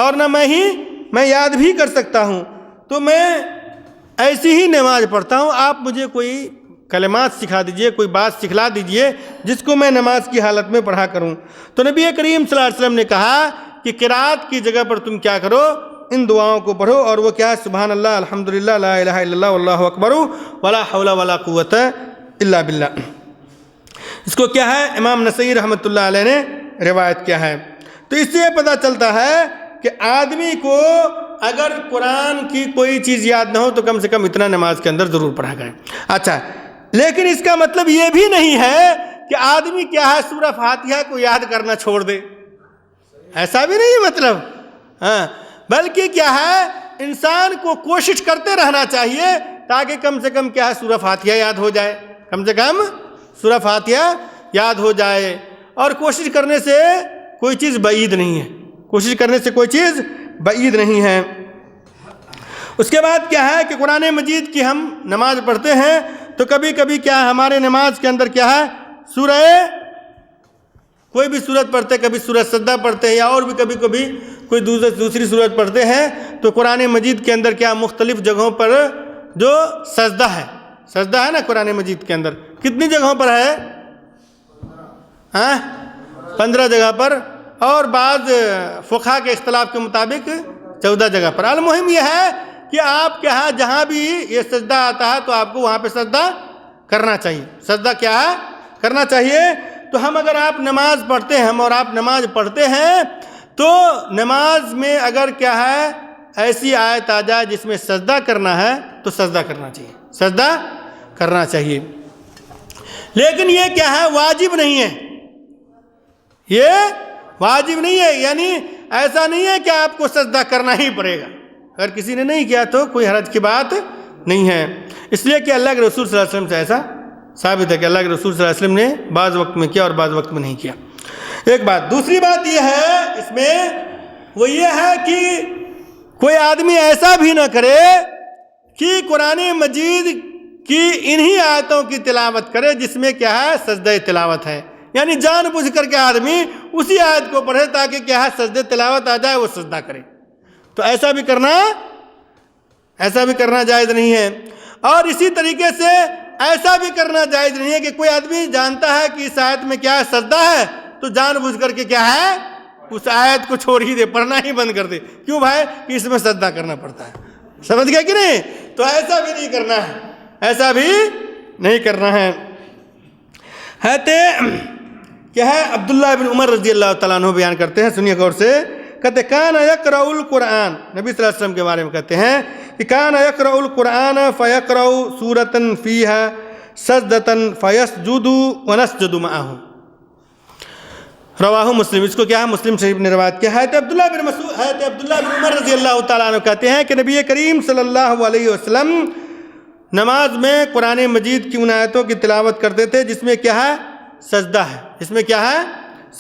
Speaker 2: اور نہ میں یاد بھی کر سکتا ہوں، تو میں ایسی ہی نماز پڑھتا ہوں، آپ مجھے کوئی کلمات سکھا دیجئے، کوئی بات سکھلا دیجئے جس کو میں نماز کی حالت میں پڑھا کروں۔ تو نبی کریم صلی اللہ علیہ وسلم نے کہا کہ قرات کی جگہ پر تم کیا کرو، ان دعاؤں کو پڑھو، اور وہ کیا ہے؟ سبحان اللہ، الحمدللہ، لا الہ الا اللہ، واللہ اکبر، ولا حول ولا قوت الا باللہ۔ اس کو کیا ہے؟ امام نسائی رحمۃ اللہ علیہ نے روایت کیا ہے۔ تو اس سے یہ پتہ چلتا ہے کہ آدمی کو اگر قرآن کی کوئی چیز یاد نہ ہو تو کم سے کم اتنا نماز کے اندر ضرور پڑھا کریں۔ اچھا، لیکن اس کا مطلب یہ بھی نہیں ہے کہ آدمی کیا ہے سورہ فاتحہ کو یاد کرنا چھوڑ دے، ایسا بھی نہیں مطلب، بلکہ کیا ہے انسان کو کوشش کرتے رہنا چاہیے تاکہ کم سے کم کیا ہے سورہ فاتحہ یاد ہو جائے، کم سے کم سورہ فاتحہ یاد ہو جائے۔ اور کوشش کرنے سے کوئی چیز بعید نہیں ہے، کوشش کرنے سے کوئی چیز بعید نہیں ہے۔ اس کے بعد کیا ہے کہ قرآن مجید کی ہم نماز پڑھتے ہیں تو کبھی کبھی کیا ہے ہمارے نماز کے اندر کیا ہے سورہ کوئی بھی سورت پڑھتے، کبھی سورہ سجدہ پڑھتے ہیں یا اور بھی کبھی کبھی کوئی دوسری سورت پڑھتے ہیں، تو قرآن مجید کے اندر کیا مختلف جگہوں پر جو سجدہ ہے نا قرآن مجید کے اندر کتنی جگہوں پر ہے؟ 15 جگہ پر، اور بعض فقہا کے اختلاف کے مطابق 14 جگہ پر۔ المہم یہ ہے کہ آپ کے ہاں جہاں بھی یہ سجدہ آتا ہے تو آپ کو وہاں پہ سجدہ کرنا چاہیے، سجدہ کیا ہے کرنا چاہیے۔ تو ہم اگر آپ نماز پڑھتے ہیں اور آپ نماز پڑھتے ہیں تو نماز میں اگر کیا ہے ایسی آیت آ جائے جس میں سجدہ کرنا ہے تو سجدہ کرنا چاہیے، سجدہ کرنا چاہیے، لیکن یہ کیا ہے واجب نہیں ہے، یہ واجب نہیں ہے، یعنی ایسا نہیں ہے کہ آپ کو سجدہ کرنا ہی پڑے گا، اگر کسی نے نہیں کیا تو کوئی حرج کی بات نہیں ہے، اس لیے کہ اللہ کے رسول صلی اللہ علیہ وسلم سے ایسا ثابت ہے کہ اللہ کے رسول صلی اللہ علیہ وسلم نے بعض وقت میں کیا اور بعض وقت میں نہیں کیا۔ ایک بات، دوسری بات یہ ہے اس میں وہ یہ ہے کہ کوئی آدمی ایسا بھی نہ کرے کہ قرآن مجید کی انہی آیتوں کی تلاوت کرے جس میں کیا ہے سجدہ تلاوت ہے، یعنی جان بوجھ کر کے آدمی اسی آیت کو پڑھے تاکہ کیا ہے سجدہ تلاوت آ جائے وہ سجدہ کرے، تو ایسا بھی کرنا جائز نہیں ہے۔ اور اسی طریقے سے ایسا بھی کرنا جائز نہیں ہے کہ کوئی آدمی جانتا ہے کہ اس آیت میں کیا ہے سجدہ ہے تو جان بوجھ کر کے کیا ہے اس آیت کو چھوڑ ہی دے، پڑھنا ہی بند کر دے، کیوں بھائی کہ اس میں سجدہ کرنا پڑتا ہے، سمجھ گئے کہ نہیں؟ تو ایسا بھی نہیں کرنا ہے، ایسا بھی نہیں کرنا ہے۔ کیا ہے عبداللہ بن عمر رضی اللہ تعالیٰ عنہ بیان کرتے ہیں، سنیے غور سے، کہتے کان یقرأ القرآن، نبی صلی اللہ علیہ وسلم کے بارے میں کہتے ہیں کہ کان یقرأ القرآن فیقرأ سورۃ فیہا سجدۃ فیسجد ونسجد معہ، رواہ مسلم، اس کو کیا ہے مسلم شریف نے روایت کیا ہے۔ عبداللہ بن عمر رضی اللہ تعالیٰ عنہ کہتے ہیں کہ نبی کریم صلی اللہ علیہ وسلم نماز میں قرآن مجید کی ان آیتوں کی تلاوت کرتے تھے جس میں کیا ہے سجدہ ہے، اس میں کیا ہے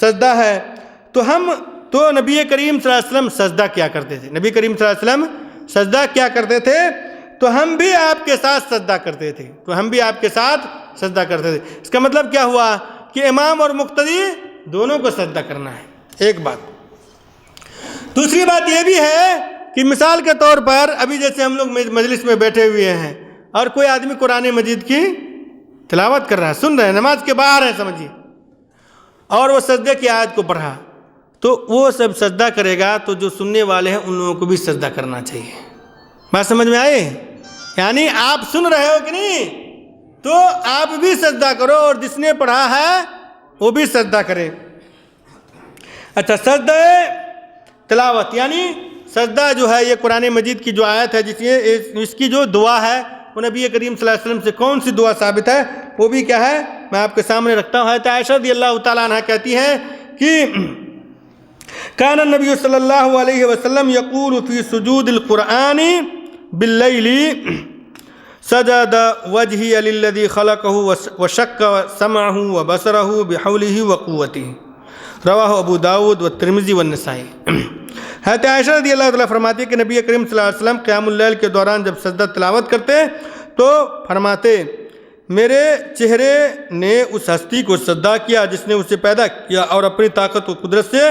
Speaker 2: سجدہ ہے، تو نبی کریم صلی اللہ علیہ وسلم سجدہ کیا کرتے تھے، نبی کریم صلی اللہ علیہ وسلم سجدہ کیا کرتے تھے، تو ہم بھی آپ کے ساتھ سجدہ کرتے تھے، تو ہم بھی آپ کے ساتھ سجدہ کرتے تھے۔ اس کا مطلب کیا ہوا کہ امام اور مقتدی دونوں کو سجدہ کرنا ہے، ایک بات۔ دوسری بات یہ بھی ہے کہ مثال کے طور پر ابھی جیسے ہم لوگ مجلس میں بیٹھے ہوئے ہیں اور کوئی آدمی قرآن مجید کی تلاوت کر رہا ہے، سن رہے ہیں، نماز کے باہر ہے سمجھیے، اور وہ سجدے کی آیت کو پڑھا تو وہ سب سجدہ کرے گا، تو جو سننے والے ہیں ان لوگوں کو بھی سجدہ کرنا چاہیے۔ بات سمجھ میں آئے؟ یعنی آپ سن رہے ہو کہ نہیں تو آپ بھی سجدہ کرو اور جس نے پڑھا ہے وہ بھی سجدہ کرے۔ اچھا، سجدہ تلاوت یعنی سجدہ جو ہے یہ قرآن مجید کی جو آیت ہے اس کی جو دعا ہے وہ نبی کریم صلی اللہ علیہ وسلم سے کون سی دعا ثابت ہے وہ بھی کیا ہے میں آپ کے سامنے رکھتا ہوں۔ حضرت عائشہ رضی اللہ تعالیٰ عنہ کہتی ہیں کہ کان النبی صلی اللہ علیہ وسلم یقول فی سجود القرآن باللیل سجد وجهي للذي خلقه وشق سمعه وبصره بحوله وقوته رواہ ابو داود والترمذی والنسائی۔ حضرت عائشہ رضی اللہ تعالیٰ فرماتی ہے کہ نبی کریم صلی اللہ علیہ وسلم قیام اللیل کے دوران جب سجدہ تلاوت کرتے تو فرماتے میرے چہرے نے اس ہستی کو سجدہ کیا جس نے اسے پیدا کیا اور اپنی طاقت و قدرت سے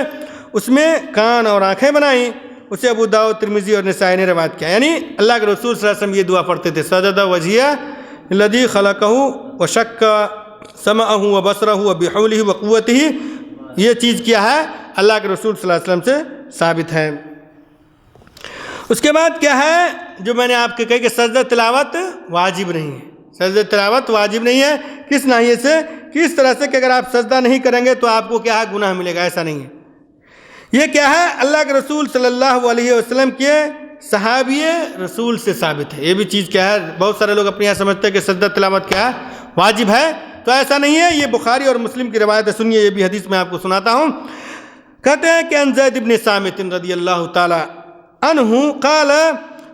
Speaker 2: اس میں کان اور آنکھیں بنائیں۔ اسے ابو داؤد، ترمذی اور نسائی نے روایت کیا، یعنی اللہ کے رسول صلی اللہ علیہ وسلم یہ دعا پڑھتے تھے، سجد وجہیہ الذی خلقہ وشق سمعہ وبصرہ وبحولہ وقوتہ، یہ چیز کیا ہے اللہ کے رسول صلی اللہ علیہ وسلم سے ثابت ہے۔ اس کے بعد کیا ہے جو میں نے آپ کے کہا کہ سجدہ تلاوت واجب نہیں ہے، سجدہ تلاوت واجب نہیں ہے۔ کس ناحیے سے؟ کس طرح سے کہ اگر آپ سجدہ نہیں کریں گے تو آپ کو کیا ہے گناہ ملے گا، ایسا نہیں ہے۔ یہ کیا ہے اللہ کے رسول صلی اللہ علیہ وسلم کے صحابی رسول سے ثابت ہے۔ یہ بھی چیز کیا ہے، بہت سارے لوگ اپنے یہاں سمجھتے ہیں کہ سجدہ تلاوت کیا ہے واجب ہے، تو ایسا نہیں ہے۔ یہ بخاری اور مسلم کی روایت ہے، سنیے یہ بھی حدیث میں آپ کو سناتا ہوں۔ کہتے ہیں کہ ان زید بن ثابت رضی اللہ تعالی عنہ قال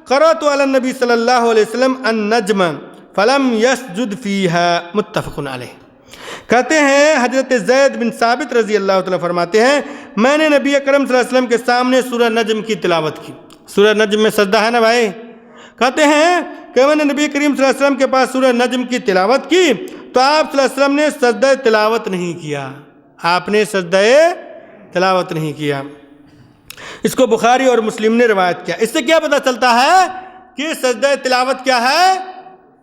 Speaker 2: قرأت علی النبی صلی اللہ علیہ وسلم النجم فلم یسجد فیہا، متفق علیہ۔ کہتے ہیں حضرت زید بن ثابت رضی اللہ تعالیٰ فرماتے ہیں میں نے نبی اکرم صلی اللہ علیہ وسلم کے سامنے سورہ نجم کی تلاوت کی۔ سورہ نجم میں سجدہ ہے نا بھائی؟ کہتے ہیں کہ میں نے نبی کریم صلی اللہ علیہ وسلم کے پاس سورہ نجم کی تلاوت کی تو آپ صلی اللہ علیہ وسلم نے سجدہ تلاوت نہیں کیا، آپ نے سجدہ تلاوت نہیں کیا۔ اس کو بخاری اور مسلم نے روایت کیا۔ اس سے کیا پتہ چلتا ہے کہ سجدہ تلاوت کیا ہے؟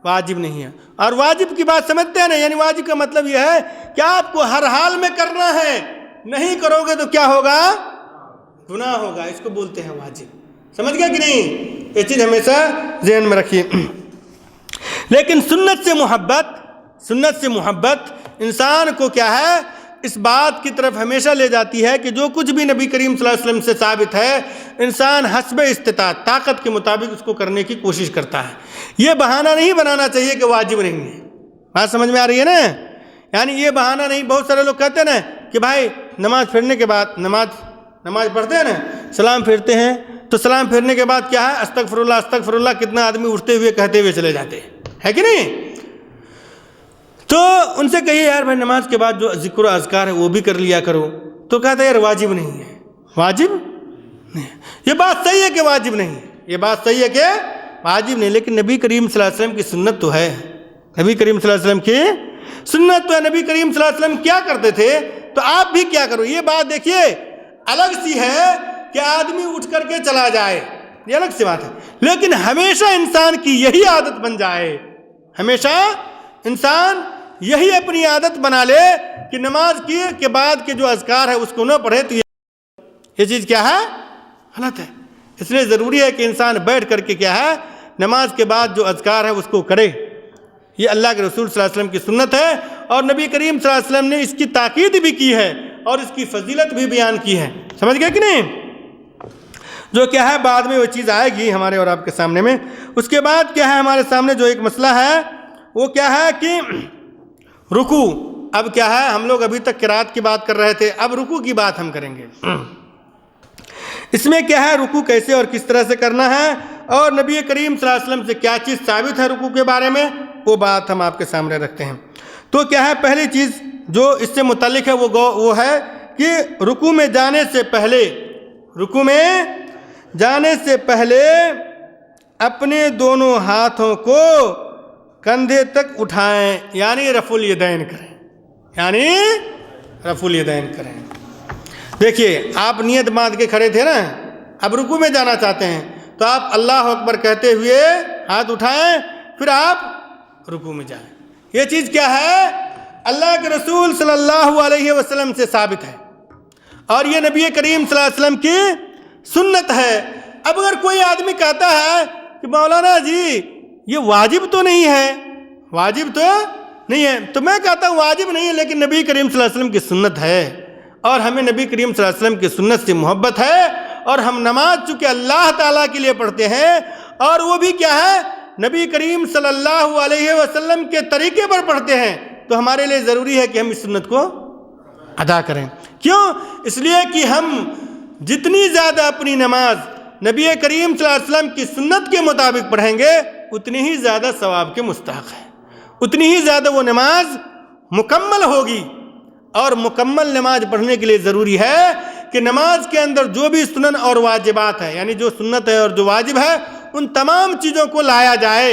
Speaker 2: واجب نہیں ہے۔ اور واجب کی بات سمجھتے ہیں نا، یعنی واجب کا مطلب یہ ہے کہ آپ کو ہر حال میں کرنا ہے، نہیں کرو گے تو کیا ہوگا؟ گناہ ہوگا، اس کو بولتے ہیں واجب۔ سمجھ گیا کہ نہیں؟ یہ چیز ہمیشہ ذہن میں رکھیے۔ لیکن سنت سے محبت انسان کو کیا ہے اس بات کی طرف ہمیشہ لے جاتی ہے کہ جو کچھ بھی نبی کریم صلی اللہ علیہ وسلم سے ثابت ہے انسان حسب استطاعت طاقت کے مطابق اس کو کرنے کی کوشش کرتا ہے۔ یہ بہانہ نہیں بنانا چاہیے کہ واجب نہیں ہے۔ بات سمجھ میں آ رہی ہے نا؟ یعنی یہ بہانہ نہیں، بہت سارے لوگ کہتے ہیں نا کہ بھائی نماز پھرنے کے بعد نماز پڑھتے ہیں نا، سلام پھیرتے ہیں تو سلام پھیرنے کے بعد کیا ہے استغفر اللہ کتنا آدمی اٹھتے ہوئے کہتے ہوئے چلے جاتے ہیں، ہے کہ نہیں؟ تو ان سے کہیے یار بھائی نماز کے بعد جو ذکر و اذکار ہے وہ بھی کر لیا کرو، تو کہتا ہے یار واجب نہیں ہے، واجب نہیں۔ یہ بات صحیح ہے کہ واجب نہیں ہے، یہ بات صحیح ہے کہ واجب نہیں، لیکن نبی کریم صلی اللہ علیہ وسلم کی سنت تو ہے، نبی کریم صلی اللہ علیہ وسلم کی سنت تو ہے۔ نبی کریم صلی اللہ علیہ وسلم کیا کرتے تھے تو آپ بھی کیا کرو۔ یہ بات دیکھیے الگ سی ہے کہ آدمی اٹھ کر کے چلا جائے، یہ الگ سی بات ہے، لیکن ہمیشہ انسان کی یہی عادت بن جائے، ہمیشہ انسان یہی اپنی عادت بنا لے کہ نماز کے بعد کے جو اذکار ہے اس کو نہ پڑھے، تو یہ چیز کیا ہے غلط ہے۔ اس لیے ضروری ہے کہ انسان بیٹھ کر کے کیا ہے نماز کے بعد جو اذکار ہے اس کو کرے۔ یہ اللہ کے رسول صلی اللہ علیہ وسلم کی سنت ہے، اور نبی کریم صلی اللہ علیہ وسلم نے اس کی تاکید بھی کی ہے اور اس کی فضیلت بھی بیان کی ہے۔ سمجھ گئے کہ نہیں؟ جو کیا ہے بعد میں وہ چیز آئے گی ہمارے اور آپ کے سامنے میں۔ اس کے بعد کیا ہے ہمارے سامنے جو ایک مسئلہ ہے وہ کیا ہے کہ رکوع۔ اب کیا ہے ہم لوگ ابھی تک قرات کی بات کر رہے تھے، اب رکوع کی بات ہم کریں گے۔ اس میں کیا ہے رکوع کیسے اور کس طرح سے کرنا ہے، اور نبی کریم صلی اللہ علیہ وسلم سے کیا چیز ثابت ہے رکوع کے بارے میں، وہ بات ہم آپ کے سامنے رکھتے ہیں۔ تو کیا ہے پہلی چیز جو اس سے متعلق ہے وہ ہے کہ رکوع میں جانے سے پہلے اپنے دونوں ہاتھوں کو کندھے تک اٹھائیں، یعنی رفع الیدین کریں، دیکھیے آپ نیت باندھ کے کھڑے تھے نا، اب رکوع میں جانا چاہتے ہیں تو آپ اللہ اکبر کہتے ہوئے ہاتھ اٹھائیں، پھر آپ رکوع میں جائیں۔ یہ چیز کیا ہے اللہ کے رسول صلی اللہ علیہ وسلم سے ثابت ہے، اور یہ نبی کریم صلی اللہ علیہ وسلم کی سنت ہے۔ اب اگر کوئی آدمی کہتا ہے کہ مولانا جی یہ واجب تو نہیں ہے، تو میں کہتا ہوں واجب نہیں ہے، لیکن نبی کریم صلی اللہ علیہ وسلم کی سنت ہے، اور ہمیں نبی کریم صلی اللہ علیہ وسلم کی سنت سے محبت ہے، اور ہم نماز چونکہ اللہ تعالیٰ کے لیے پڑھتے ہیں، اور وہ بھی کیا ہے نبی کریم صلی اللہ علیہ وسلم کے طریقے پر پڑھتے ہیں، تو ہمارے لیے ضروری ہے کہ ہم اس سنت کو ادا کریں۔ کیوں؟ اس لیے کہ ہم جتنی زیادہ اپنی نماز نبی کریم صلی اللہ علیہ وسلم کی سنت کے مطابق پڑھیں گے اتنی ہی زیادہ ثواب کے مستحق ہے، اتنی ہی زیادہ وہ نماز مکمل ہوگی۔ اور مکمل نماز پڑھنے کے لیے ضروری ہے کہ نماز کے اندر جو بھی سنن اور واجبات ہے، یعنی جو سنت ہے اور جو واجب ہے، ان تمام چیزوں کو لایا جائے،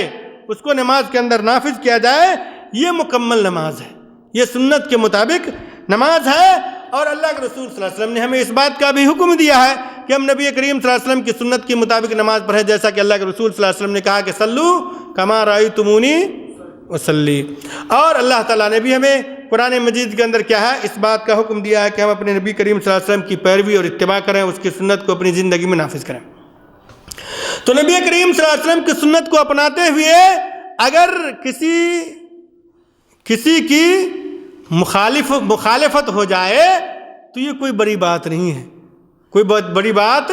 Speaker 2: اس کو نماز کے اندر نافذ کیا جائے، یہ مکمل نماز ہے، یہ سنت کے مطابق نماز ہے۔ اور اللہ کے رسول صلی اللہ علیہ وسلم نے ہمیں اس بات کا بھی حکم دیا ہے کہ ہم نبی کریم صلی اللہ علیہ وسلم کی سنت کے مطابق نماز پڑھیں، جیسا کہ اللہ کے رسول صلی اللہ علیہ وسلم نے کہا کہ صلو کما رأیتمونی وصلی۔ اور اللہ تعالیٰ نے بھی ہمیں قرآن مجید کے اندر کیا ہے، اس بات کا حکم دیا ہے کہ ہم اپنے نبی کریم صلی اللہ علیہ وسلم کی پیروی اور اتباع کریں، اس کی سنت کو اپنی زندگی میں نافذ کریں۔ تو نبی کریم صلی اللہ علیہ وسلم کی سنت کو اپناتے ہوئے اگر کسی کی مخالفت ہو جائے تو یہ کوئی بڑی بات نہیں ہے، کوئی بہت بڑی بات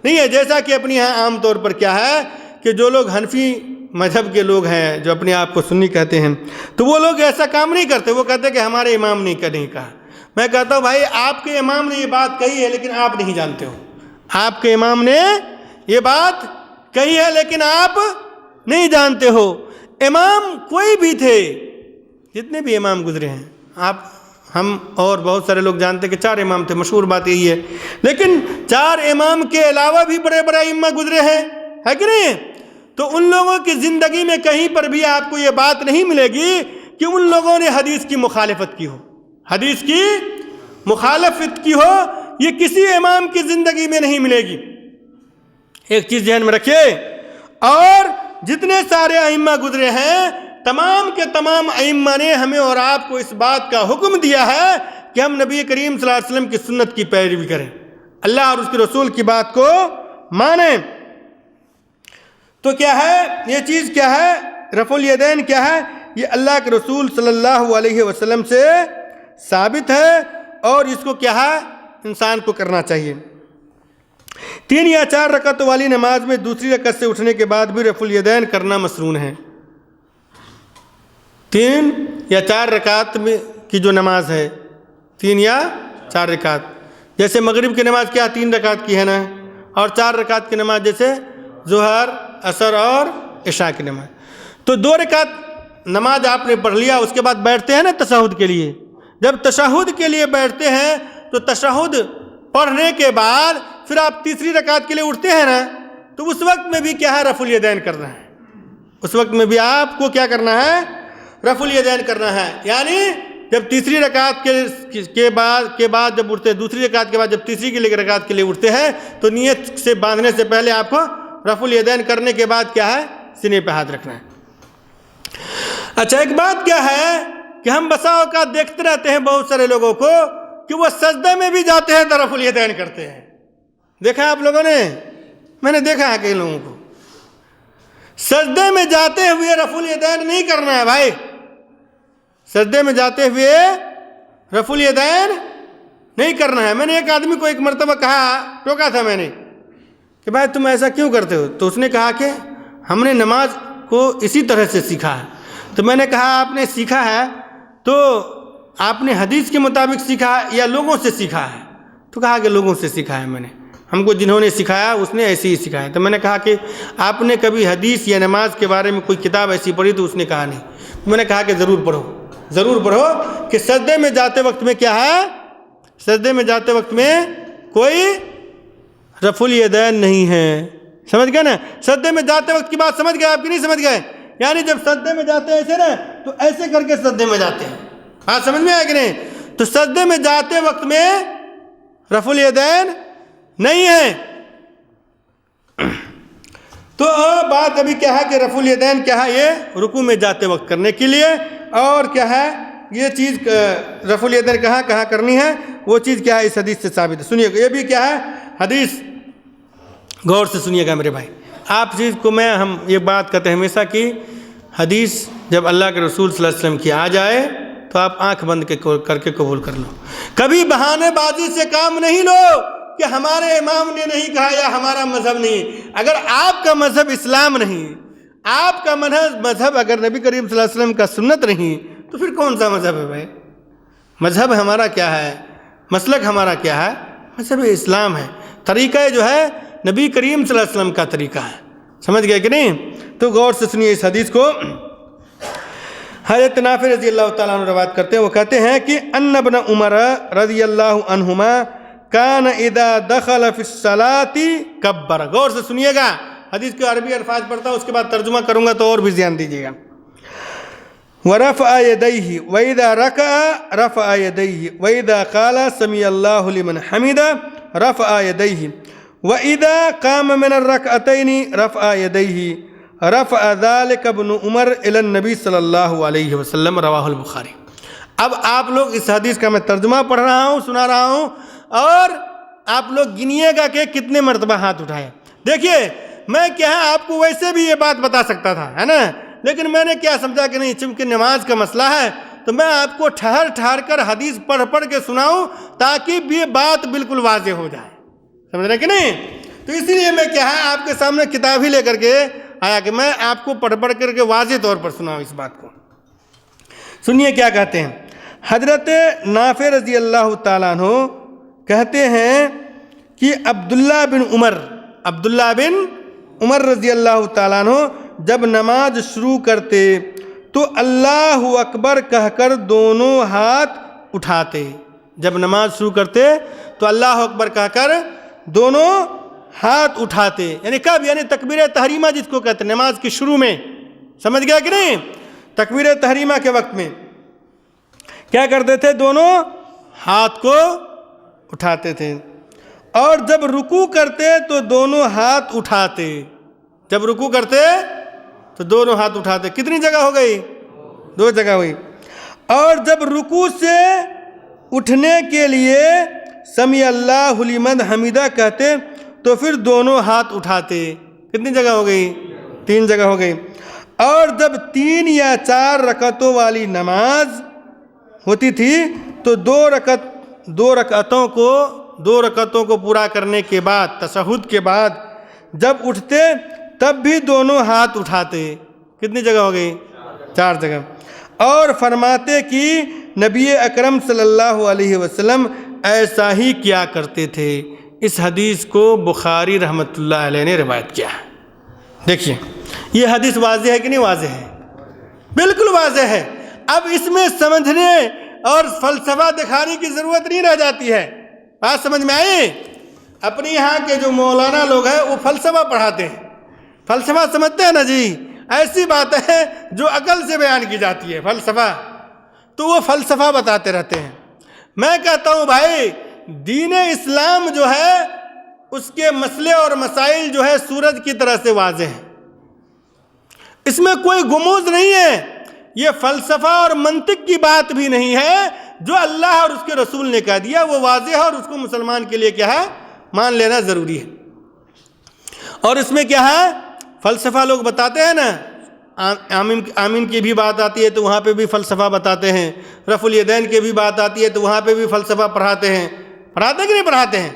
Speaker 2: نہیں ہے۔ جیسا کہ اپنی یہاں عام طور پر کیا ہے کہ جو لوگ حنفی مذہب کے لوگ ہیں، جو اپنے آپ کو سنی کہتے ہیں، تو وہ لوگ ایسا کام نہیں کرتے، وہ کہتے ہیں کہ ہمارے امام نے نہیں کہا۔ میں کہتا ہوں بھائی آپ کے امام نے یہ بات کہی ہے لیکن آپ نہیں جانتے ہو، آپ کے امام نے یہ بات کہی ہے لیکن آپ نہیں جانتے ہو۔ امام کوئی بھی تھے، جتنے بھی امام گزرے ہیں، ہم اور بہت سارے لوگ جانتے کہ 4 امام تھے، مشہور بات یہی ہے، لیکن 4 امام کے علاوہ بھی بڑے بڑے ائمہ گزرے ہیں، ہے کہ نہیں؟ تو ان لوگوں کی زندگی میں کہیں پر بھی آپ کو یہ بات نہیں ملے گی کہ ان لوگوں نے حدیث کی مخالفت کی ہو، حدیث کی مخالفت کی ہو، یہ کسی امام کی زندگی میں نہیں ملے گی۔ ایک چیز ذہن میں رکھیے، اور جتنے سارے ائمہ گزرے ہیں، تمام کے تمام ائمہ نے ہمیں اور آپ کو اس بات کا حکم دیا ہے کہ ہم نبی کریم صلی اللہ علیہ وسلم کی سنت کی پیروی کریں، اللہ اور اس کے رسول کی بات کو مانیں۔ تو کیا ہے یہ چیز، کیا ہے رفع الیدین، کیا ہے یہ اللہ کے رسول صلی اللہ علیہ وسلم سے ثابت ہے، اور اس کو کیا ہے انسان کو کرنا چاہیے۔ 3 یا 4 رکعتوں والی نماز میں دوسری رکعت سے اٹھنے کے بعد بھی رفع الیدین کرنا مسنون ہے۔ 3 یا 4 رکعت میں کی جو نماز ہے، 3 یا 4 رکعت، جیسے مغرب کی نماز کیا 3 رکعت کی ہے نا، اور 4 رکعت کی نماز جیسے ظہر، عصر اور عشاء کی نماز۔ تو 2 رکعت نماز آپ نے پڑھ لیا، اس کے بعد بیٹھتے ہیں نا تشہد کے لیے، جب تشہد کے لیے بیٹھتے ہیں تو تشہد پڑھنے کے بعد پھر آپ تیسری رکعت کے لیے اٹھتے ہیں نا، تو اس وقت میں بھی کیا ہے رفع الیدین کرنا ہے، اس وقت میں بھی آپ کو کیا کرنا ہے رفع الیدین کرنا ہے۔ یعنی جب تیسری رکعت کے بعد جب اٹھتے ہیں، دوسری رکعت کے بعد جب تیسری کے رکعت کے لیے اٹھتے ہیں تو نیت سے باندھنے سے پہلے آپ کو رفع الیدین کرنے کے بعد کیا ہے سینے پہ ہاتھ رکھنا ہے۔ اچھا، ایک بات کیا ہے کہ ہم بسا اوقات دیکھتے رہتے ہیں بہت سارے لوگوں کو کہ وہ سجدے میں بھی جاتے ہیں تو رفع الیدین کرتے ہیں۔ دیکھا آپ لوگوں نے؟ میں نے دیکھا ہے کئی لوگوں کو سجدے میں جاتے ہوئے رفع الیدین نہیں کرنا ہے بھائی، سجدے میں جاتے ہوئے رفع الیدین نہیں کرنا ہے۔ میں نے ایک آدمی کو ایک مرتبہ کہا، ٹوکا تھا میں نے کہ بھائی تم ایسا کیوں کرتے ہو؟ تو اس نے کہا کہ ہم نے نماز کو اسی طرح سے سیکھا ہے۔ تو میں نے کہا آپ نے سیکھا ہے تو آپ نے حدیث کے مطابق سیکھا ہے یا لوگوں سے سیکھا ہے؟ تو کہا کہ لوگوں سے سیکھا ہے میں نے، ہم کو جنہوں نے سکھایا اس نے ایسے ہی سکھایا۔ تو میں نے کہا کہ آپ نے کبھی حدیث یا نماز کے بارے میں کوئی کتاب ایسی پڑھی؟ تو اس نے کہا نہیں۔ میں نے کہا کہ ضرور پڑھو، ضرور پڑھو کہ سجدے میں جاتے وقت میں کیا ہے، سجدے میں جاتے وقت میں کوئی رفع الیدین نہیں ہے۔ سمجھ گئے نا؟ سجدے میں جاتے وقت کی بات سمجھ گئے آپ کی نہیں سمجھ گئے؟ یعنی جب سجدے میں جاتے ہیں ایسے نا تو ایسے کر کے سجدے میں جاتے ہیں، بات سمجھ میں آئے کہ نہیں؟ تو سجدے میں جاتے وقت میں رفع الیدین نہیں ہے۔ تو بات ابھی کیا ہے کہ رفع الیدین کیا ہے یہ رکوع میں جاتے وقت کرنے کے لیے، اور کیا ہے یہ چیز رفع الیدین کہاں کرنی ہے، وہ چیز کیا ہے اس حدیث سے ثابت ہے۔ سنیے یہ بھی کیا ہے حدیث، غور سے سنیے گا میرے بھائی۔ آپ چیز کو ہم یہ بات کہتے ہیں ہمیشہ کہ حدیث جب اللہ کے رسول صلی اللہ علیہ وسلم کی آ جائے تو آپ آنکھ بند کر کے قبول کر لو، کبھی بہانے بازی سے کام نہیں لو کہ ہمارے امام نے نہیں کہا یا ہمارا مذہب نہیں۔ اگر آپ کا مذہب اسلام نہیں، آپ کا مذہب اگر نبی کریم صلی اللہ علیہ وسلم کا سنت نہیں تو پھر کون سا مذہب ہے بھائی؟ مذہب ہمارا کیا ہے، مسلک ہمارا کیا ہے؟ مذہب اسلام ہے، طریقہ جو ہے نبی کریم صلی اللہ علیہ وسلم کا طریقہ ہے، سمجھ گئے کہ نہیں؟ تو غور سے سنیے اس حدیث کو. حضرت نافع رضی اللہ تعالیٰ عنہ روایت کرتے ہیں، وہ کہتے ہیں کہ ان ابن عمر رضی اللہ عنہما کان اذا دخل فی الصلاۃ کبر. غور سے سنیے گا، حدیث کے عربی الفاظ پڑھتا ہوں، اس کے بعد ترجمہ کروں گا تو اور بھی دھیان دیجیے گا. ورفع يديه واذا ركع رفع يديه واذا قال سمع الله لمن حمده رفع يديه واذا قام من الركعتين رفع يديه رفع ذلك ابن عمر الى النبي صلی اللہ علیہ وسلم رواہ البخاری. اب آپ لوگ اس حدیث کا میں ترجمہ پڑھ رہا ہوں، سنا رہا ہوں، اور آپ لوگ گنیے گا کہ کتنے مرتبہ ہاتھ اٹھائے. دیکھیے میں کیا ہے آپ کو ویسے بھی یہ بات بتا سکتا تھا، ہے نا، لیکن میں نے کیا سمجھا کہ نہیں، چونکہ نماز کا مسئلہ ہے تو میں آپ کو ٹھہر کر حدیث پڑھ کے سناؤں تاکہ یہ بات بالکل واضح ہو جائے. سمجھ رہے کہ نہیں؟ تو اسی لیے میں کیا ہے آپ کے سامنے کتاب ہی لے کر کے آیا کہ میں آپ کو پڑھ کر کے واضح طور پر سناؤں اس بات کو. سنیے کیا کہتے ہیں. حضرت نافع رضی اللہ تعالیٰ عنہ کہتے ہیں کہ عبداللہ بن عمر رضی اللہ تعالیٰ عنہ جب نماز شروع کرتے تو اللہ اکبر کہہ کر دونوں ہاتھ اٹھاتے. جب نماز شروع کرتے تو اللہ اکبر کہہ کر دونوں ہاتھ اٹھاتے. یعنی کب؟ یعنی تکبیر تحریمہ جس کو کہتے ہیں نماز کی شروع میں. سمجھ گیا کہ نہیں؟ تکبیر تحریمہ کے وقت میں کیا کرتے تھے؟ دونوں ہاتھ کو اٹھاتے تھے. اور جب رکوع کرتے تو دونوں ہاتھ اٹھاتے. جب رکوع کرتے تو دونوں ہاتھ اٹھاتے. کتنی جگہ ہو گئی؟ 2 جگہ ہوئی. اور جب رکوع سے اٹھنے کے لیے سمیع اللہ لمن حمیدہ کہتے تو پھر دونوں ہاتھ اٹھاتے. کتنی جگہ ہو گئی؟ 3 جگہ ہو گئی. اور جب 3 یا 4 رکعتوں والی نماز ہوتی تھی تو 2 رکعتوں کو پورا کرنے کے بعد تشہد کے بعد جب اٹھتے تب بھی دونوں ہاتھ اٹھاتے. کتنی جگہ ہو گئی؟ 4 جگہ. اور فرماتے کہ نبی اکرم صلی اللہ علیہ وسلم ایسا ہی کیا کرتے تھے. اس حدیث کو بخاری رحمۃ اللہ علیہ نے روایت کیا ہے. دیکھیے یہ حدیث واضح ہے کہ نہیں واضح ہے؟ بالکل واضح ہے. اب اس میں سمجھنے اور فلسفہ دکھانے کی ضرورت نہیں رہ جاتی ہے. بات سمجھ میں آئی؟ اپنے یہاں کے جو مولانا لوگ ہیں وہ فلسفہ پڑھاتے ہیں. فلسفہ سمجھتے ہیں نا جی، ایسی بات ہے جو عقل سے بیان کی جاتی ہے فلسفہ، تو وہ فلسفہ بتاتے رہتے ہیں. میں کہتا ہوں بھائی دین اسلام جو ہے اس کے مسئلے اور مسائل جو ہے سورج کی طرح سے واضح ہیں. اس میں کوئی غموض نہیں ہے. یہ فلسفہ اور منطق کی بات بھی نہیں ہے. جو اللہ اور اس کے رسول نے کہہ دیا وہ واضح ہے اور اس کو مسلمان کے لیے کیا ہے؟ مان لینا ضروری ہے. اور اس میں کیا ہے؟ فلسفہ لوگ بتاتے ہیں نا، آمین کی بھی بات آتی ہے تو وہاں پہ بھی فلسفہ بتاتے ہیں. رفع الیدین کی بھی بات آتی ہے تو وہاں پہ بھی فلسفہ پڑھاتے ہیں. پڑھاتے کہ نہیں پڑھاتے ہیں؟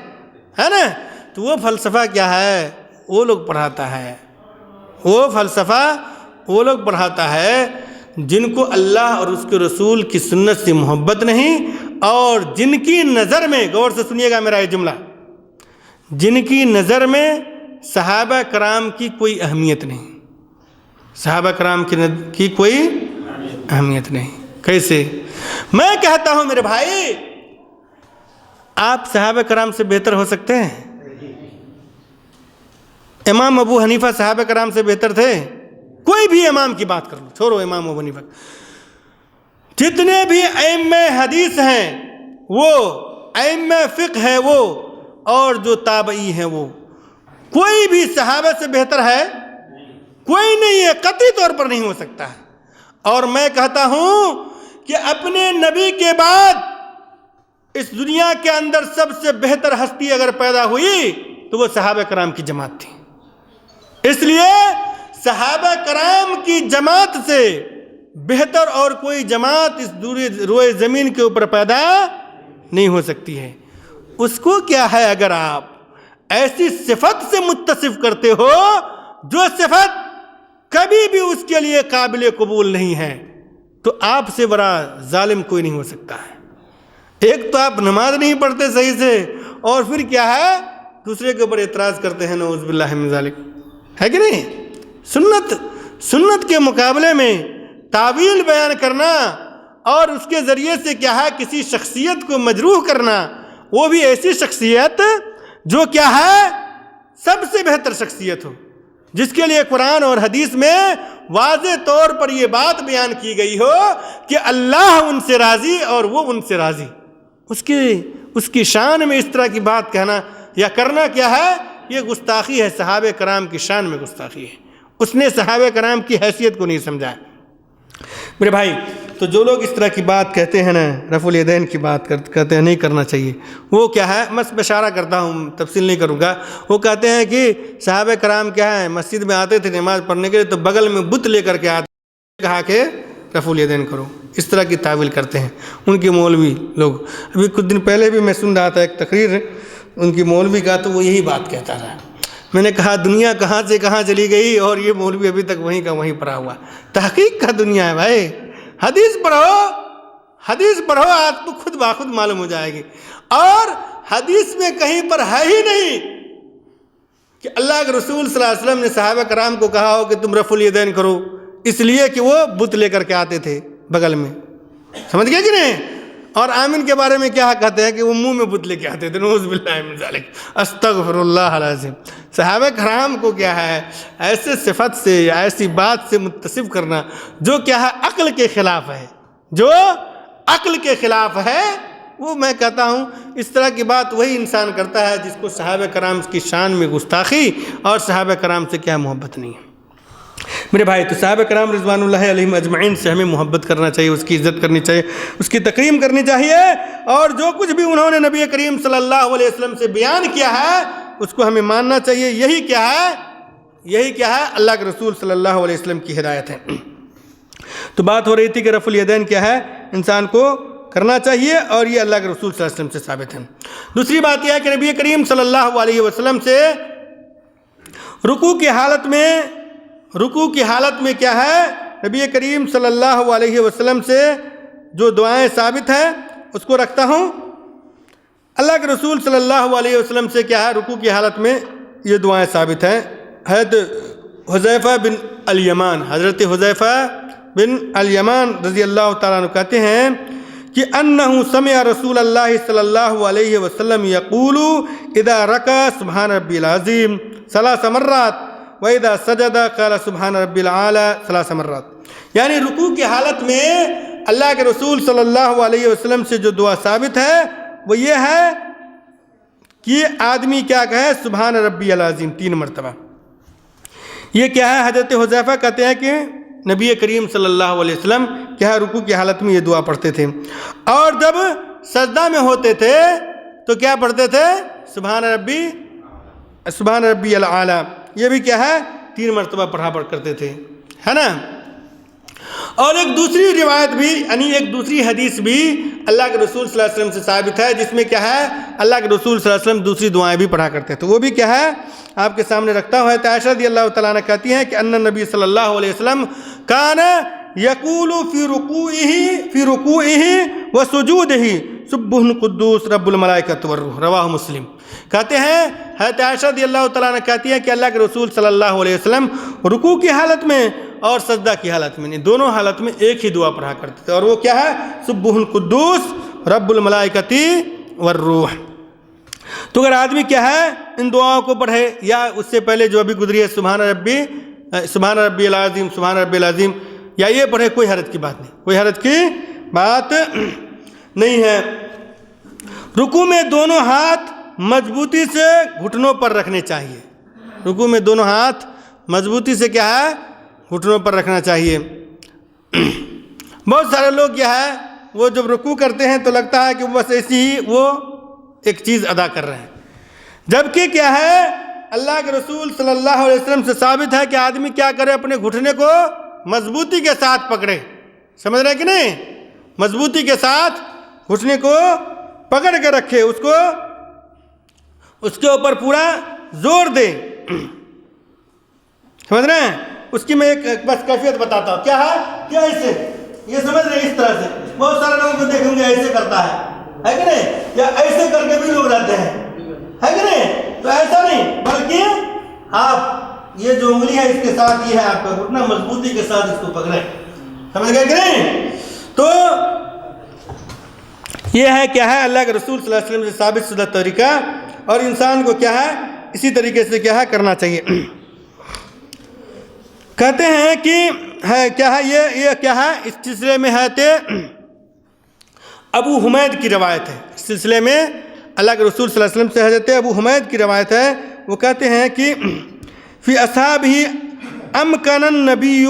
Speaker 2: ہے نا. تو وہ فلسفہ کیا ہے؟ وہ لوگ پڑھاتا ہے. وہ فلسفہ وہ لوگ پڑھاتا ہے جن کو اللہ اور اس کے رسول کی سنت سے محبت نہیں، اور جن کی نظر میں، غور سے سنیے گا میرا یہ جملہ، جن کی نظر میں صحابہ کرام کی کوئی اہمیت نہیں. صحابہ کرام کی کوئی اہمیت نہیں. کیسے؟ میں کہتا ہوں میرے بھائی آپ صحابہ کرام سے بہتر ہو سکتے ہیں؟ امام ابو حنیفہ صحابہ کرام سے بہتر تھے؟ کوئی بھی امام کی بات کر لو، چھوڑو امام ابو حنیفہ، جتنے بھی ائمہ حدیث ہیں وہ، ائمہ فقہ ہیں وہ، اور جو تابعی ہیں وہ، کوئی بھی صحابہ سے بہتر ہے؟ کوئی نہیں ہے، قطعی طور پر نہیں ہو سکتا ہے. اور میں کہتا ہوں کہ اپنے نبی کے بعد اس دنیا کے اندر سب سے بہتر ہستی اگر پیدا ہوئی تو وہ صحابہ کرام کی جماعت تھی. اس لیے صحابہ کرام کی جماعت سے بہتر اور کوئی جماعت اس روئے زمین کے اوپر پیدا نہیں ہو سکتی ہے. اس کو کیا ہے؟ اگر آپ ایسی صفت سے متصف کرتے ہو جو صفت کبھی بھی اس کے لیے قابل قبول نہیں ہے تو آپ سے بڑا ظالم کوئی نہیں ہو سکتا ہے. ایک تو آپ نماز نہیں پڑھتے صحیح سے، اور پھر کیا ہے دوسرے کے اوپر اعتراض کرتے ہیں، نعوذ باللہ من ذالک. ہے کہ نہیں؟ سنت کے مقابلے میں تعویل بیان کرنا اور اس کے ذریعے سے کیا ہے کسی شخصیت کو مجروح کرنا، وہ بھی ایسی شخصیت جو کیا ہے سب سے بہتر شخصیت ہو، جس کے لیے قرآن اور حدیث میں واضح طور پر یہ بات بیان کی گئی ہو کہ اللہ ان سے راضی اور وہ ان سے راضی۔ اس کی شان میں اس طرح کی بات کہنا یا کرنا کیا ہے؟ یہ گستاخی ہے، صحابہ کرام کی شان میں گستاخی ہے۔ اس نے صحابہ کرام کی حیثیت کو نہیں سمجھا۔ میرے بھائی، تو جو لوگ اس طرح کی بات کہتے ہیں نا، رفع الیدین کی بات کہتے ہیں نہیں کرنا چاہیے، وہ کیا ہے، میں اشارہ کرتا ہوں، تفصیل نہیں کروں گا۔ وہ کہتے ہیں کہ صحابہ کرام کیا ہے، مسجد میں آتے تھے نماز پڑھنے کے لیے تو بغل میں بت لے کر کے آتے، کہا کہ رفع الیدین کرو، اس طرح کی تعویل کرتے ہیں ان کے مولوی لوگ۔ ابھی کچھ دن پہلے بھی میں سن رہا تھا ایک تقریر ان کی مولوی کا، تو وہ یہی بات کہتا رہا۔ میں نے کہا دنیا کہاں سے کہاں چلی گئی اور یہ مولوی ابھی تک وہیں کا وہیں پڑا ہوا۔ تحقیق کا دنیا ہے بھائی، حدیث پڑھو آپ کو خود بخود معلوم ہو جائے گی۔ اور حدیث میں کہیں پر ہے ہی نہیں کہ اللہ کے رسول صلی اللہ علیہ وسلم نے صحابہ کرام کو کہا ہو کہ تم رفع الیدین کرو، اس لیے کہ وہ بت لے کر کے آتے تھے بغل میں۔ سمجھ گئے کہ نہیں؟ اور آمین کے بارے میں کیا کہتے ہیں کہ وہ منہ میں بت لے کے آتے تھے، نعوذ باللہ من ذالک، استغفر اللہ العظیم۔ صحابہ کرام کو کیا ہے ایسے صفت سے یا ایسی بات سے متصف کرنا جو کیا ہے عقل کے خلاف ہے، جو عقل کے خلاف ہے، وہ میں کہتا ہوں اس طرح کی بات وہی انسان کرتا ہے جس کو صحابہ کرام کی شان میں گستاخی اور صحابہ کرام سے کیا محبت نہیں ہے۔ میرے بھائی، تو صحابہ کرام رضوان اللہ علیہم اجمعین سے ہمیں محبت کرنا چاہیے، اس کی عزت کرنی چاہیے، اس کی تکریم کرنی چاہیے، اور جو کچھ بھی انہوں نے نبی کریم صلی اللہ علیہ وسلم سے بیان کیا ہے اس کو ہمیں ماننا چاہیے۔ یہی کیا ہے اللہ کے رسول صلی اللہ علیہ وسلم کی ہدایت ہے۔ تو بات ہو رہی تھی کہ رفع الیدین کیا ہے، انسان کو کرنا چاہیے، اور یہ اللہ کے رسول صلی اللہ علیہ وسلم سے ثابت ہے۔ دوسری بات یہ ہے کہ نبی کریم صلی اللہ علیہ وسلم سے رکوع کی حالت میں کیا ہے، نبی کریم صلی اللہ علیہ وسلم سے جو دعائیں ثابت ہیں اس کو رکھتا ہوں۔ اللہ کے رسول صلی اللہ علیہ وسلم سے کیا ہے رکوع کی حالت میں یہ دعائیں ثابت ہیں۔ حضرت حذیفہ بن الیمان رضی اللہ تعالیٰ عنہ کہتے ہیں کہ انہ سمع رسول اللہ صلی اللہ علیہ وسلم یقول اذا رکع سبحان ربی العظیم 3 مرات وَإِذَا سَجَدَ قَالَ سُبْحَانَ رَبِّ الْأَعْلَىٰ 3 مرات، یعنی رکوع کی حالت میں اللہ کے رسول صلی اللہ علیہ وسلم سے جو دعا ثابت ہے وہ یہ ہے کہ آدمی کیا کہے، سبحان ربی العظیم 3 مرتبہ۔ یہ کیا ہے، حضرت حذیفہ کہتے ہیں کہ نبی کریم صلی اللہ علیہ وسلم کیا ہے رکوع کی حالت میں یہ دعا پڑھتے تھے، اور جب سجدہ میں ہوتے تھے تو کیا پڑھتے تھے، سبحان ربی العالی، یہ بھی کیا ہے 3 مرتبہ پڑھا کرتے تھے، ہے نا۔ اور ایک دوسری روایت بھی، یعنی ایک دوسری حدیث بھی اللہ کے رسول صلی اللہ علیہ وسلم سے ثابت ہے، جس میں کیا ہے اللہ کے رسول صلی اللہ علیہ وسلم دوسری دعائیں بھی پڑھا کرتے تھے۔ وہ بھی کیا ہے آپ کے سامنے رکھتا ہوں۔ عائشہ رضی اللہ تعالیٰ عنہ کہتی ہیں کہ ان نبی صلی اللہ علیہ وسلم کان یقول فی رکوعہ وسجودہ سبح قدوس رب الملائکۃ والروح، رواہ مسلم۔ کہتے ہیں حضرت عائشہ رضی اللہ تعالیٰ عنہ کہتی ہیں کہ اللہ کے رسول صلی اللہ علیہ وسلم رکوع کی حالت میں اور سجدہ کی حالت میں، دونوں حالت میں ایک ہی دعا پڑھا کرتے تھے، اور وہ کیا ہے، سبح القدوس رب الملائکۃ والروح۔ تو اگر آدمی کیا ہے ان دعاؤں کو پڑھے، یا اس سے پہلے جو ابھی گزری ہے سبحان ربی العظیم، یا یہ پڑھے، کوئی حرج کی بات نہیں ہے۔ رکوع میں دونوں ہاتھ مضبوطی سے گھٹنوں پر رکھنے چاہیے، رکوع میں دونوں ہاتھ مضبوطی سے کیا ہے گھٹنوں پر رکھنا چاہیے۔ بہت سارے لوگ کیا ہے وہ جب رکوع کرتے ہیں تو لگتا ہے کہ بس ایسی ہی وہ ایک چیز ادا کر رہے ہیں، جبکہ کیا ہے اللہ کے رسول صلی اللہ علیہ وسلم سے ثابت ہے کہ آدمی کیا کرے، اپنے گھٹنے کو مضبوطی کے ساتھ پکڑے، سمجھ رہے کہ نہیں، مضبوطی کے ساتھ گھٹنے کو پکڑ کے رکھے، اس کے اوپر پورا زور دے، سمجھ رہے ہیں۔ اس کی میں ایک بس کیفیت بتاتا ہوں، کیا ہے کیا ایسے، یہ سمجھ رہے ہیں، اس طرح سے بہت سارے لوگوں کو دیکھیں گے ایسے کرتا ہے کہ نہیں، یا ایسے کر کے بھی لوگ رہتے ہیں، ہے کہ نہیں، تو ایسا نہیں، بلکہ آپ یہ جو انگلی ہے اس کے ساتھ یہ ہے آپ کا گھٹنا، مضبوطی کے ساتھ اس کو پکڑیں. سمجھ گئے کہ نہیں؟ تو یہ ہے کیا ہے اللہ کے رسول صلی اللہ علیہ وسلم سے ثابت شدہ طریقہ، اور انسان کو کیا ہے اسی طریقے سے کیا ہے کرنا چاہیے. کہتے ہیں کہ ہے کیا ہے یہ کیا ہے اس سلسلے میں ہے ابو حمید کی روایت ہے. اس سلسلے میں اللہ کے رسول صلی اللہ علیہ وسلم سے حضرت ابو حمید کی روایت ہے. وہ کہتے ہیں کہ فی اصحابہ امکن النبی